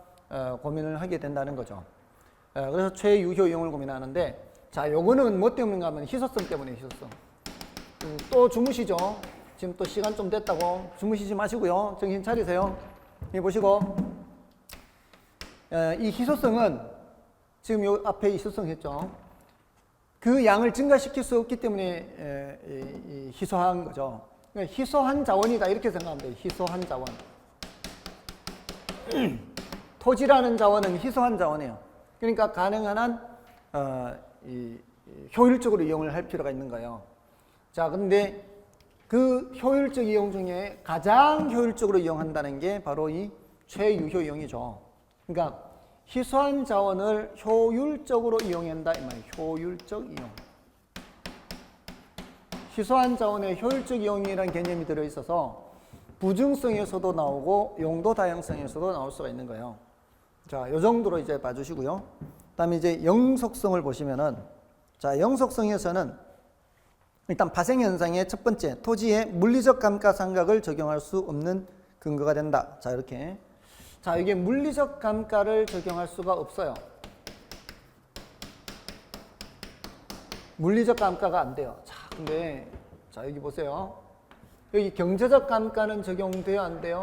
고민을 하게 된다는 거죠. 그래서 최유효 이용을 고민하는데, 자, 요거는 뭐 때문인가 하면 희소성 때문에 희소성. 또 주무시죠. 지금 또 시간 좀 됐다고 주무시지 마시고요. 정신 차리세요. 여기 보시고 이 희소성은 지금 요 앞에 희소성 했죠. 그 양을 증가시킬 수 없기 때문에 희소한 거죠. 그러니까 희소한 자원이다 이렇게 생각하면 돼요. 희소한 자원. 토지라는 자원은 희소한 자원이에요. 그러니까 가능한 한 효율적으로 이용을 할 필요가 있는 거예요. 자, 근데 그 효율적 이용 중에 가장 효율적으로 이용한다는 게 바로 이 최유효 이용이죠. 그러니까 희소한 자원을 효율적으로 이용한다 이 말이에요. 효율적 이용. 희소한 자원의 효율적 이용이라는 개념이 들어있어서 부증성에서도 나오고 용도 다양성에서도 나올 수가 있는 거예요. 자, 요 정도로 이제 봐주시고요. 그다음에 이제 영속성을 보시면은, 자, 영속성에서는 일단 파생 현상의 첫 번째, 토지에 물리적 감가상각을 적용할 수 없는 근거가 된다. 자, 이렇게. 자, 이게 물리적 감가를 적용할 수가 없어요. 물리적 감가가 안 돼요. 자, 근데 자, 여기 보세요. 여기 경제적 감가는 적용돼요, 안 돼요?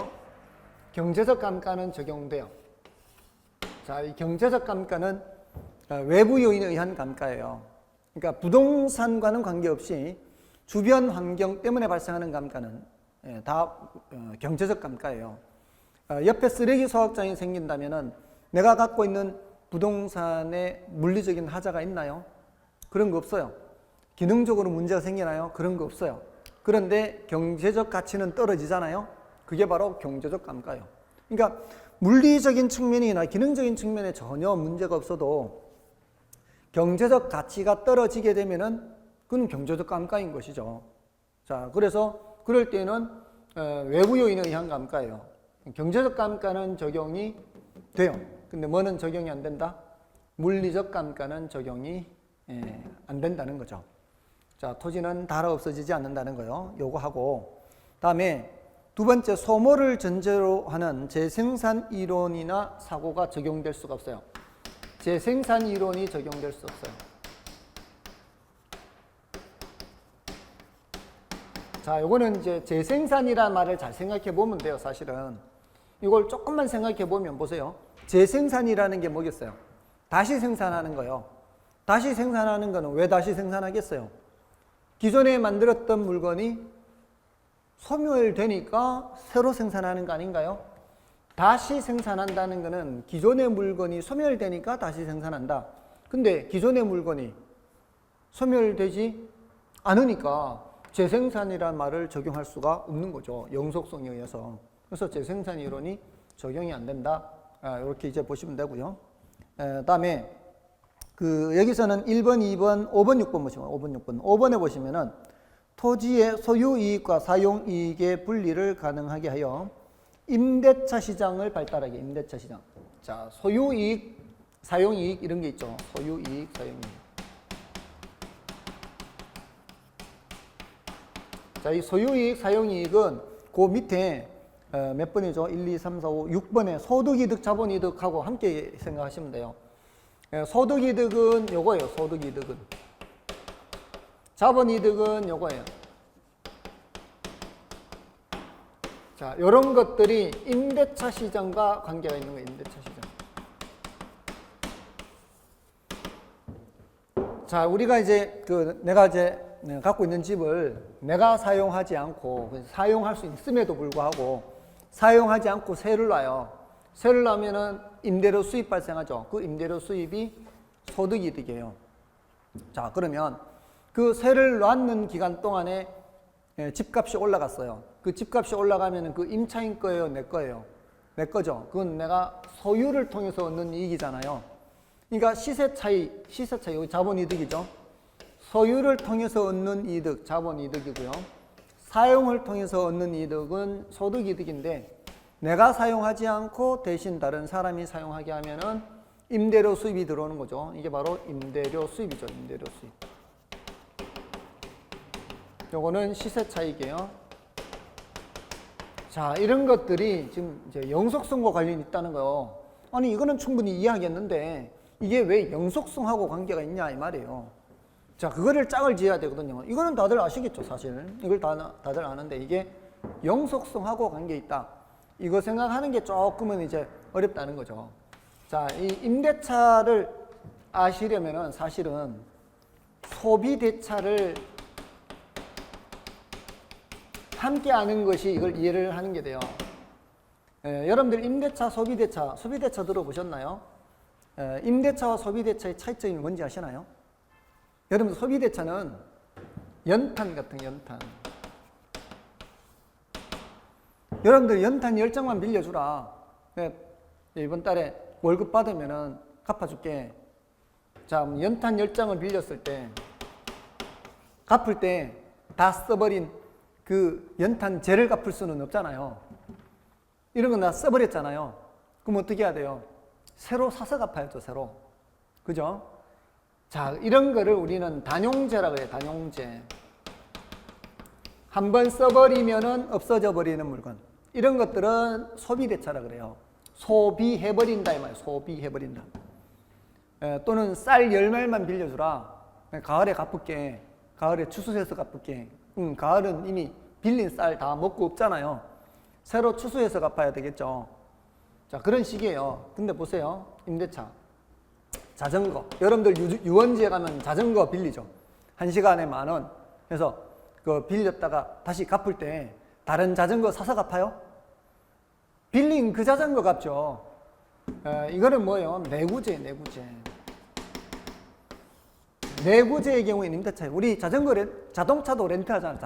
경제적 감가는 적용돼요. 자, 이 경제적 감가는 외부 요인에 의한 감가예요. 그러니까 부동산과는 관계없이 주변 환경 때문에 발생하는 감가는 다 경제적 감가예요. 옆에 쓰레기 소각장이 생긴다면은 내가 갖고 있는 부동산에 물리적인 하자가 있나요? 그런 거 없어요. 기능적으로 문제가 생기나요? 그런 거 없어요. 그런데 경제적 가치는 떨어지잖아요. 그게 바로 경제적 감가예요. 그러니까 물리적인 측면이나 기능적인 측면에 전혀 문제가 없어도 경제적 가치가 떨어지게 되면은 그건 경제적 감가인 것이죠. 자, 그래서 그럴 때는 외부 요인에 의한 감가예요. 경제적 감가는 적용이 돼요. 근데 뭐는 적용이 안 된다? 물리적 감가는 적용이 안 된다는 거죠. 자, 토지는 달아 없어지지 않는다는 거요. 요거 하고, 다음에 두 번째, 소모를 전제로 하는 재생산 이론이나 사고가 적용될 수가 없어요. 재생산 이론이 적용될 수 없어요. 자, 요거는 이제 재생산이라는 말을 잘 생각해 보면 돼요, 사실은. 이걸 조금만 생각해 보면 보세요. 재생산이라는 게 뭐겠어요? 다시 생산하는 거요. 다시 생산하는 거는 왜 다시 생산하겠어요? 기존에 만들었던 물건이 소멸되니까 새로 생산하는 거 아닌가요? 다시 생산한다는 거는 기존의 물건이 소멸되니까 다시 생산한다. 근데 기존의 물건이 소멸되지 않으니까 재생산이라는 말을 적용할 수가 없는 거죠. 영속성에 의해서. 그래서 재생산 이론이 적용이 안 된다. 이렇게 이제 보시면 되고요. 다음에 여기서는 1번, 2번, 5번, 6번 보시면 5번, 6번. 5번에 보시면은 토지의 소유 이익과 사용 이익의 분리를 가능하게 하여 임대차 시장을 발달하게. 임대차 시장. 자, 소유 이익, 사용 이익 이런 게 있죠. 소유 이익, 사용 이익. 자, 이 소유이익, 사용이익은 그 밑에 몇 번이죠? 1, 2, 3, 4, 5, 6번에 소득이득, 자본이득하고 함께 생각하시면 돼요. 소득이득은 요거예요. 소득이득은. 자본이득은 요거예요. 자, 요런 것들이 임대차 시장과 관계가 있는 거예요. 임대차 시장. 자, 우리가 이제 내가 이제 갖고 있는 집을 내가 사용하지 않고 사용할 수 있음에도 불구하고 사용하지 않고 세를 놔요. 세를 놔면은 임대료 수입 발생하죠. 그 임대료 수입이 소득이득이에요. 자, 그러면 그 세를 놨는 기간 동안에 집값이 올라갔어요. 그 집값이 올라가면은 그 임차인 거예요, 내 거예요? 내 거죠. 그건 내가 소유를 통해서 얻는 이익이잖아요. 그러니까 시세 차이, 자본이득이죠. 소유를 통해서 얻는 이득, 자본이득이고요. 사용을 통해서 얻는 이득은 소득이득인데 내가 사용하지 않고 대신 다른 사람이 사용하게 하면은 임대료 수입이 들어오는 거죠. 이게 바로 임대료 수입이죠. 임대료 수입. 요거는 시세 차익이에요. 자, 이런 것들이 지금 이제 영속성과 관련이 있다는 거요. 아니, 이거는 충분히 이해하겠는데 이게 왜 영속성하고 관계가 있냐 이 말이에요. 자, 그거를 짝을 지어야 되거든요. 이거는 다들 아시겠죠, 사실. 이걸 다들 아는데 이게 영속성하고 관계 있다. 이거 생각하는 게 조금은 이제 어렵다는 거죠. 자, 이 임대차를 아시려면은 사실은 소비대차를 함께 아는 것이 이걸 이해를 하는 게 돼요. 여러분들 임대차, 소비대차 들어보셨나요? 임대차와 소비대차의 차이점이 뭔지 아시나요? 여러분, 소비대차는 연탄 같은 연탄. 여러분들 연탄 10장만 빌려주라. 이번 달에 월급 받으면은 갚아줄게. 자, 연탄 10장을 빌렸을 때 갚을 때 다 써버린 그 연탄재를 갚을 수는 없잖아요. 이런 건 다 써버렸잖아요. 그럼 어떻게 해야 돼요? 새로 사서 갚아야죠, 새로. 그죠? 자, 이런 거를 우리는 단용재라고 해요, 단용재. 한번 써버리면은 없어져 버리는 물건. 이런 것들은 소비대차라 그래요. 소비해버린다, 이 말이에요. 소비해버린다. 또는 쌀 10말만 빌려주라. 가을에 갚을게. 가을에 추수해서 갚을게. 가을은 이미 빌린 쌀 다 먹고 없잖아요. 새로 추수해서 갚아야 되겠죠. 자, 그런 식이에요. 근데 보세요. 임대차. 자전거. 여러분들 유원지에 가면 자전거 빌리죠. 1시간에 10,000원. 그래서 그 빌렸다가 다시 갚을 때 다른 자전거 사서 갚아요? 빌린 그 자전거 값죠. 이거는 뭐예요? 내구재. 내구재의 경우에는 임대차에 우리 자동차도 렌트하잖아요.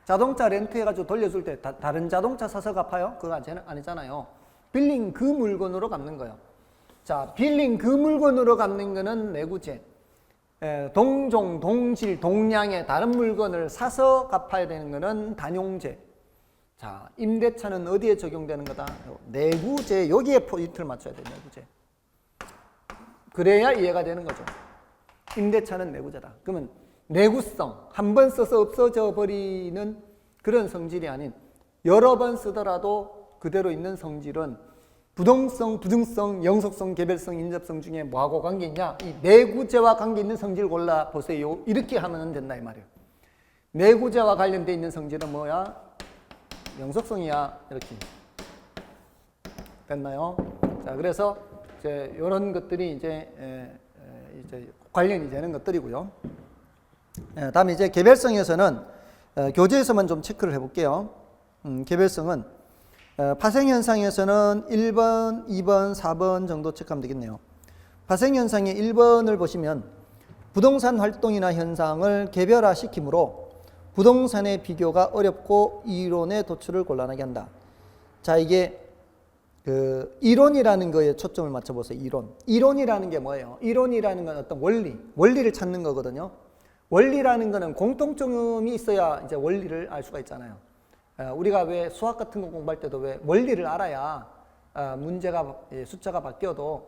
자동차 렌트해가지고 돌려줄 때 다른 자동차 사서 갚아요? 그거 아니잖아요. 빌린 그 물건으로 갚는 거예요. 자, 빌린 그 물건으로 갚는 거는 내구재. 동종, 동질, 동량의 다른 물건을 사서 갚아야 되는 거는 단용재. 자, 임대차는 어디에 적용되는 거다? 내구재. 여기에 포인트를 맞춰야 돼요. 내구재. 그래야 이해가 되는 거죠. 임대차는 내구재다. 그러면 내구성, 한 번 써서 없어져 버리는 그런 성질이 아닌 여러 번 쓰더라도 그대로 있는 성질은 부동성, 부등성, 영속성, 개별성, 인접성 중에 뭐하고 관계 있냐? 이 내구재와 관계 있는 성질 골라보세요. 이렇게 하면 된다 이 말이에요. 내구재와 관련되어 있는 성질은 뭐야? 영속성이야. 이렇게 됐나요? 자, 그래서 이제 이런 것들이 이제 관련이 되는 것들이고요. 다음에 이제 개별성에서는 교재에서만 좀 체크를 해볼게요. 개별성은 파생현상에서는 1번, 2번, 4번 정도 체크하면 되겠네요. 파생현상의 1번을 보시면 부동산 활동이나 현상을 개별화시키므로 부동산의 비교가 어렵고 이론의 도출을 곤란하게 한다. 자, 이게 그 이론이라는 거에 초점을 맞춰보세요. 이론이라는 게 뭐예요? 이론이라는 건 어떤 원리를 찾는 거거든요. 원리라는 거는 공통점이 있어야 이제 원리를 알 수가 있잖아요. 우리가 왜 수학 같은 거 공부할 때도 왜 원리를 알아야 문제가 숫자가 바뀌어도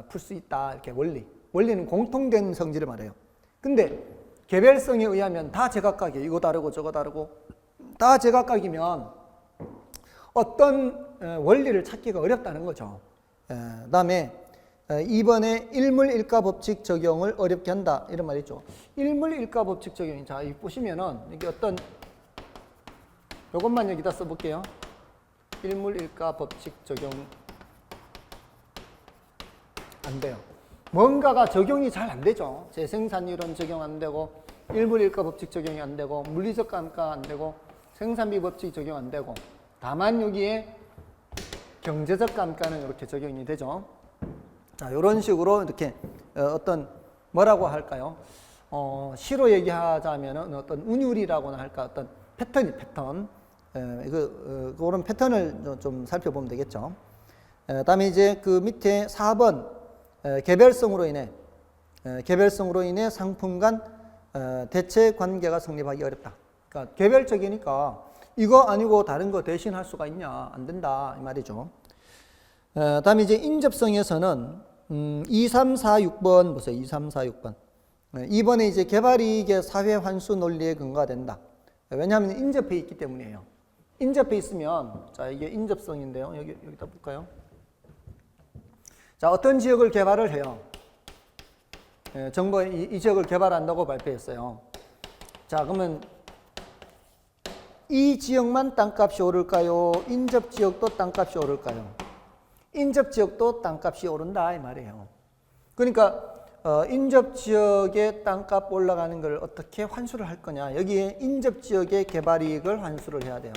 풀 수 있다. 이렇게 원리는 공통된 성질을 말해요. 근데 개별성에 의하면 다 제각각이에요. 이거 다르고 저거 다르고 다 제각각이면 어떤 원리를 찾기가 어렵다는 거죠. 다음에 2번에 일물일가 법칙 적용을 어렵게 한다. 이런 말이 있죠. 일물일가 법칙 적용이 자, 이 보시면은 이게 어떤 요것만 여기다 써볼게요. 일물일가 법칙 적용 안 돼요. 뭔가가 적용이 잘 안 되죠. 재생산이론 적용 안 되고 일물일가 법칙 적용이 안 되고 물리적 감가 안 되고 생산비 법칙 적용 안 되고 다만 여기에 경제적 감가는 이렇게 적용이 되죠. 자, 이런 식으로 이렇게 어떤 뭐라고 할까요? 시로 얘기하자면은 어떤 운율이라고나 할까 어떤 패턴. 그런 패턴을 좀 살펴보면 되겠죠. 다음에 이제 그 밑에 4번 개별성으로 인해 상품 간 대체 관계가 성립하기 어렵다. 그러니까 개별적이니까 이거 아니고 다른 거 대신 할 수가 있냐? 안 된다 이 말이죠. 다음에 이제 인접성에서는 2, 3, 4, 6번 보세요. 2, 3, 4, 6번. 2번에 이제 개발이익의 사회 환수 논리에 근거가 된다. 왜냐하면 인접해 있기 때문이에요. 인접해 있으면 자, 이게 인접성인데요. 여기다 볼까요? 자, 어떤 지역을 개발을 해요. 정부가 이 지역을 개발한다고 발표했어요. 자, 그러면 이 지역만 땅값이 오를까요? 인접 지역도 땅값이 오를까요? 인접 지역도 땅값이 오른다 이 말이에요. 그러니까 인접 지역의 땅값 올라가는 걸 어떻게 환수를 할 거냐? 여기에 인접 지역의 개발이익을 환수를 해야 돼요.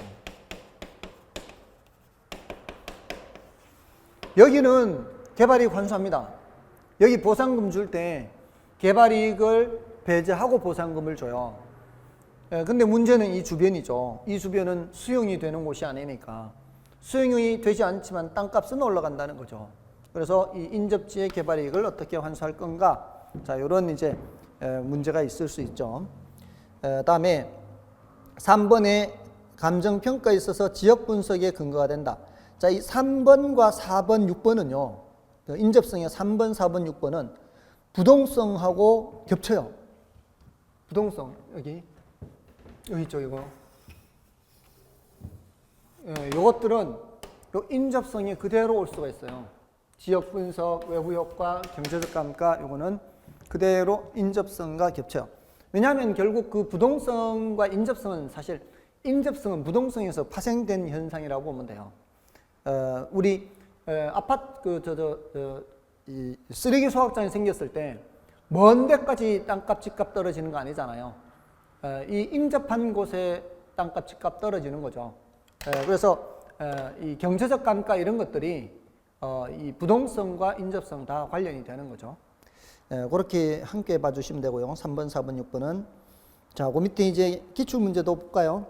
여기는 개발이익 환수합니다. 여기 보상금 줄 때 개발이익을 배제하고 보상금을 줘요. 근데 문제는 이 주변이죠. 이 주변은 수용이 되는 곳이 아니니까 수용이 되지 않지만 땅값은 올라간다는 거죠. 그래서 이 인접지의 개발이익을 어떻게 환수할 건가? 자, 이런 이제 문제가 있을 수 있죠. 다음에 3번에 감정평가에 있어서 지역 분석에 근거가 된다. 자, 이 3번과 4번, 6번은요. 인접성의 3번, 4번, 6번은 부동성하고 겹쳐요. 부동성 여기 있죠, 이거. 요것들은 요 인접성이 그대로 올 수가 있어요. 지역 분석, 외부 효과, 경제적 감가 요거는 그대로 인접성과 겹쳐요. 왜냐하면 결국 그 부동성과 인접성은 사실 인접성은 부동성에서 파생된 현상이라고 보면 돼요. 우리 아파트 이 쓰레기 소각장이 생겼을 때 먼 데까지 땅값, 집값 떨어지는 거 아니잖아요. 이 인접한 곳에 땅값, 집값 떨어지는 거죠. 그래서 이 경제적 감가 이런 것들이 이 부동성과 인접성 다 관련이 되는 거죠. 그렇게 함께 봐주시면 되고요. 3번, 4번, 6번은. 자, 그 밑에 이제 기출문제도 볼까요?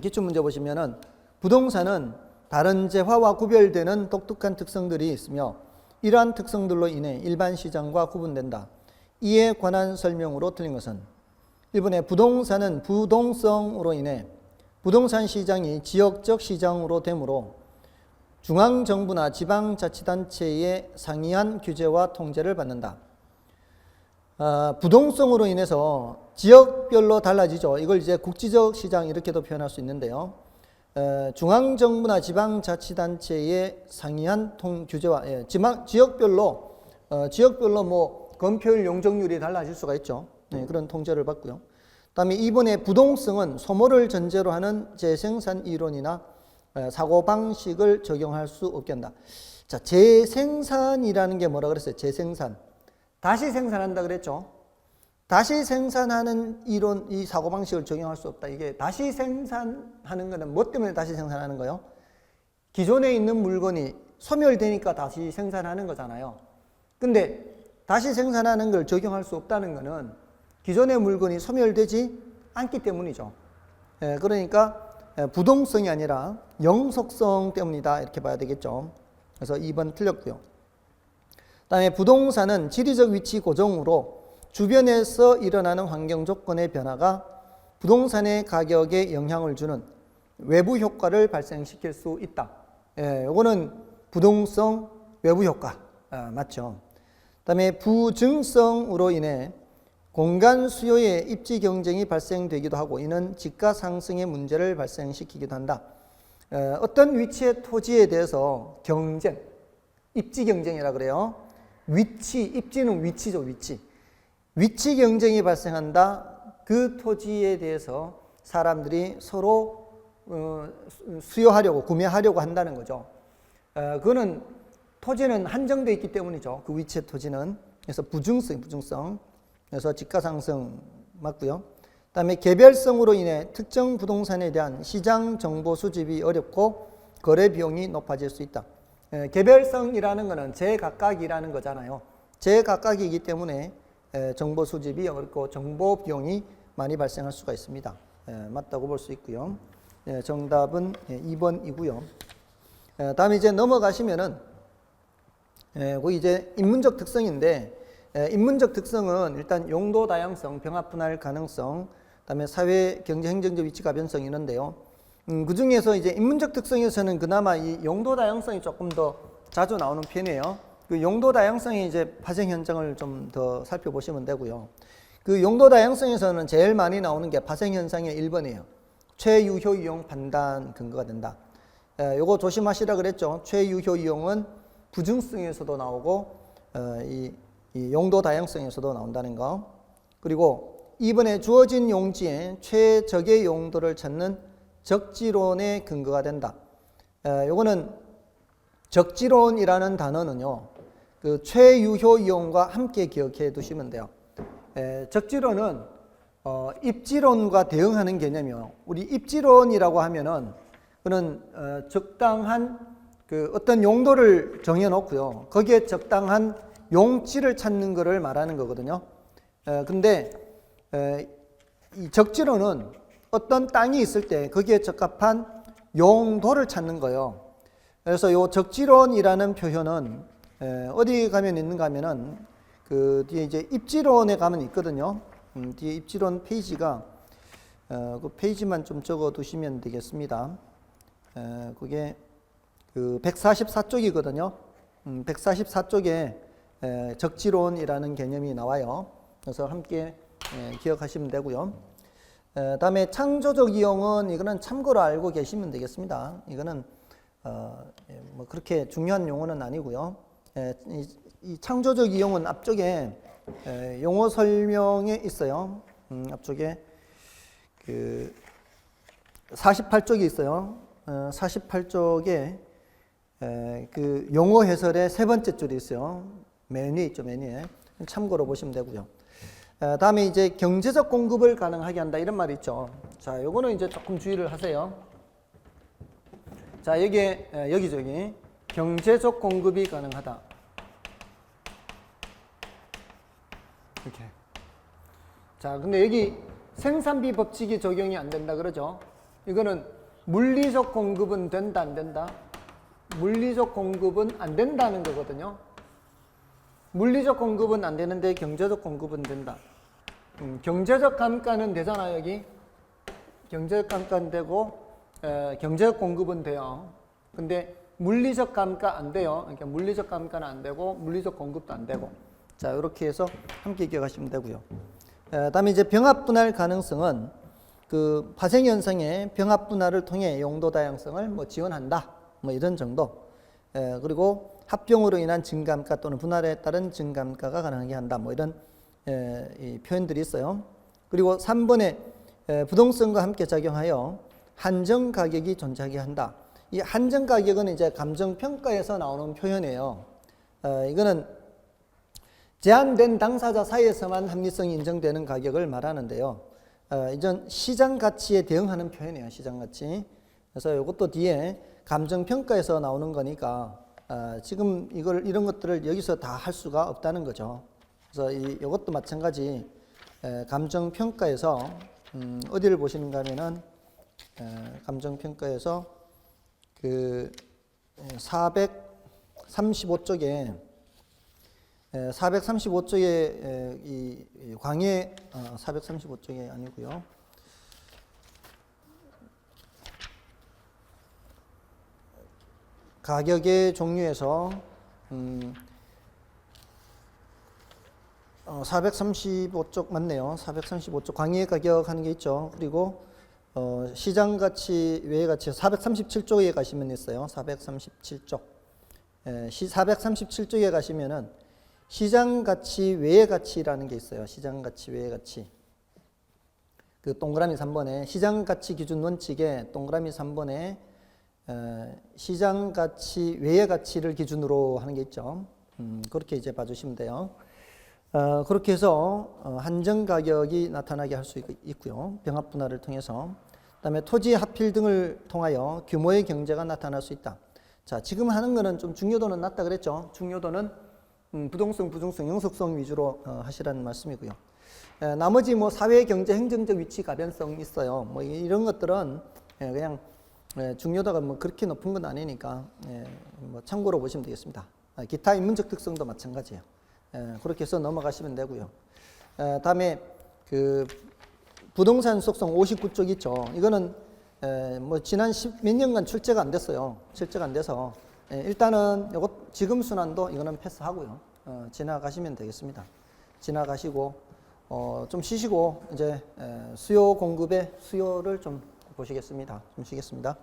기출문제 보시면은 부동산은 다른 재화와 구별되는 독특한 특성들이 있으며 이러한 특성들로 인해 일반 시장과 구분된다. 이에 관한 설명으로 틀린 것은 1번에 부동산은 부동성으로 인해 부동산 시장이 지역적 시장으로 되므로 중앙정부나 지방자치단체의 상이한 규제와 통제를 받는다. 부동성으로 인해서 지역별로 달라지죠. 이걸 이제 국지적 시장 이렇게도 표현할 수 있는데요. 중앙정부나 지방자치단체의 상이한 규제와 지역별로 뭐 건폐율 용적률이 달라질 수가 있죠. 그런 통제를 받고요. 그다음에 2번에 부동성은 소모를 전제로 하는 재생산 이론이나 사고방식을 적용할 수 없게 한다. 자, 재생산이라는 게 뭐라 그랬어요? 재생산. 다시 생산한다 그랬죠? 다시 생산하는 이론, 이 사고방식을 적용할 수 없다. 이게 다시 생산하는 거는 뭐 때문에 다시 생산하는 거예요? 기존에 있는 물건이 소멸되니까 다시 생산하는 거잖아요. 근데 다시 생산하는 걸 적용할 수 없다는 거는 기존의 물건이 소멸되지 않기 때문이죠. 그러니까 부동성이 아니라 영속성 때문이다 이렇게 봐야 되겠죠. 그래서 2번 틀렸고요. 그다음에 부동산은 지리적 위치 고정으로 주변에서 일어나는 환경 조건의 변화가 부동산의 가격에 영향을 주는 외부 효과를 발생시킬 수 있다. 요거는 부동성 외부 효과 맞죠. 그다음에 부증성으로 인해 공간 수요의 입지 경쟁이 발생되기도 하고 이는 지가 상승의 문제를 발생시키기도 한다. 어떤 위치의 토지에 대해서 경쟁, 입지 경쟁이라 그래요. 위치, 입지는 위치죠, 위치. 위치 경쟁이 발생한다. 그 토지에 대해서 사람들이 서로 수요하려고, 구매하려고 한다는 거죠. 그거는 토지는 한정되어 있기 때문이죠. 그 위치의 토지는. 그래서 부증성. 그래서 지가 상승 맞고요. 그다음에 개별성으로 인해 특정 부동산에 대한 시장 정보 수집이 어렵고 거래 비용이 높아질 수 있다. 개별성이라는 것은 제각각이라는 거잖아요. 제각각이기 때문에 정보 수집이 어렵고 정보 비용이 많이 발생할 수가 있습니다. 맞다고 볼 수 있고요. 정답은 2번이고요. 다음에 이제 넘어가시면은 거기 이제 인문적 특성인데 인문적 특성은 일단 용도 다양성, 병합 분할 가능성, 그다음에 사회 경제 행정적 위치 가변성이 있는데요. 그 중에서 이제 인문적 특성에서는 그나마 이 용도 다양성이 조금 더 자주 나오는 편이에요. 그 용도 다양성의 이제 파생 현상을 좀 더 살펴보시면 되고요. 그 용도 다양성에서는 제일 많이 나오는 게 파생 현상의 1번이에요. 최유효 이용 판단 근거가 된다. 요거 조심하시라 그랬죠. 최유효 이용은 부증성에서도 나오고 이 용도 다양성에서도 나온다는 거. 그리고 2번에 주어진 용지의 최적의 용도를 찾는 적지론의 근거가 된다. 요거는 적지론이라는 단어는요. 그 최유효 이용과 함께 기억해 두시면 돼요. 적지론은 입지론과 대응하는 개념이요. 우리 입지론이라고 하면은 그는 적당한 그 어떤 용도를 정해 놓고요. 거기에 적당한 용지를 찾는 것을 말하는 거거든요. 근데 이 적지론은 어떤 땅이 있을 때 거기에 적합한 용도를 찾는 거예요. 그래서 이 적지론이라는 표현은 어디 가면 있는가 하면은 그 뒤에 이제 입지론에 가면 있거든요. 뒤에 입지론 페이지가 그 페이지만 좀 적어 두시면 되겠습니다. 그게 그 144쪽이거든요. 144쪽에 적지론이라는 개념이 나와요. 그래서 함께 기억하시면 되고요. 다음에 창조적 이용은 이거는 참고로 알고 계시면 되겠습니다. 이거는 뭐 그렇게 중요한 용어는 아니고요. 이 창조적 이용은 앞쪽에 용어 설명에 있어요. 앞쪽에 그 48쪽이 있어요. 48쪽에 그 용어 해설의 세 번째 줄이 있어요. 맨 위에 있죠, 맨 위에. 참고로 보시면 되고요. 다음에 이제 경제적 공급을 가능하게 한다 이런 말이 있죠. 자, 요거는 이제 조금 주의를 하세요. 자, 여기에 여기저기 경제적 공급이 가능하다. 이렇게. 자, 근데 여기 생산비 법칙이 적용이 안 된다 그러죠. 이거는 물리적 공급은 된다 안 된다? 물리적 공급은 안 된다는 거거든요. 물리적 공급은 안 되는데 경제적 공급은 된다. 경제적 감가는 되잖아요, 여기. 경제적 감가는 되고 경제적 공급은 돼요. 근데 물리적 감가 안 돼요. 그러니까 물리적 감가는 안 되고 물리적 공급도 안 되고. 자, 이렇게 해서 함께 기억하시면 되고요. 다음에 이제 병합 분할 가능성은 그 파생 현상의 병합 분할을 통해 용도 다양성을 뭐 지원한다. 뭐 이런 정도. 그리고 합병으로 인한 증감가 또는 분할에 따른 증감가가 가능하게 한다. 뭐 이런 이 표현들이 있어요. 그리고 3번에 부동성과 함께 작용하여 한정 가격이 존재하게 한다. 이 한정 가격은 이제 감정평가에서 나오는 표현이에요. 이거는 제한된 당사자 사이에서만 합리성이 인정되는 가격을 말하는데요. 이전 시장 가치에 대응하는 표현이에요. 시장 가치. 그래서 이것도 뒤에 감정평가에서 나오는 거니까 지금 이런 것들을 여기서 다 할 수가 없다는 거죠. 그래서 이것도 마찬가지 감정평가에서 어디를 보시는가 하면은 감정평가에서 그 435쪽에 435쪽에 이 광해 435쪽이 아니고요. 가격의 종류에서 435쪽 맞네요. 435쪽 광해 가격 하는 게 있죠. 그리고 시장 가치, 외의 가치 437쪽에 가시면 있어요. 437쪽. 437쪽에 가시면은 시장 가치, 외의 가치라는 게 있어요. 시장 가치, 외의 가치. 그 동그라미 3번에 시장 가치 기준 원칙에 동그라미 3번에 시장 가치, 외의 가치를 기준으로 하는 게 있죠. 그렇게 이제 봐주시면 돼요. 그렇게 해서 한정 가격이 나타나게 할 수 있고요. 병합 분할을 통해서. 그다음에 토지 합필 등을 통하여 규모의 경제가 나타날 수 있다. 자, 지금 하는 거는 좀 중요도는 낮다 그랬죠. 중요도는 부동성, 부중성, 영속성 위주로 하시라는 말씀이고요. 나머지 뭐 사회, 경제, 행정적 위치, 가변성 있어요. 뭐 이런 것들은 그냥 중요도가 뭐 그렇게 높은 건 아니니까 뭐 참고로 보시면 되겠습니다. 기타 인문적 특성도 마찬가지예요. 그렇게 해서 넘어가시면 되고요. 다음에 그 부동산 속성 59쪽 있죠. 이거는 뭐 지난 10몇 년간 출제가 안 됐어요. 출제가 안 돼서 일단은 요거 지금 순환도 이거는 패스하고요. 지나가시면 되겠습니다. 지나가시고 좀 쉬시고 이제 수요 공급의 수요를 좀 보시겠습니다. 좀 쉬겠습니다.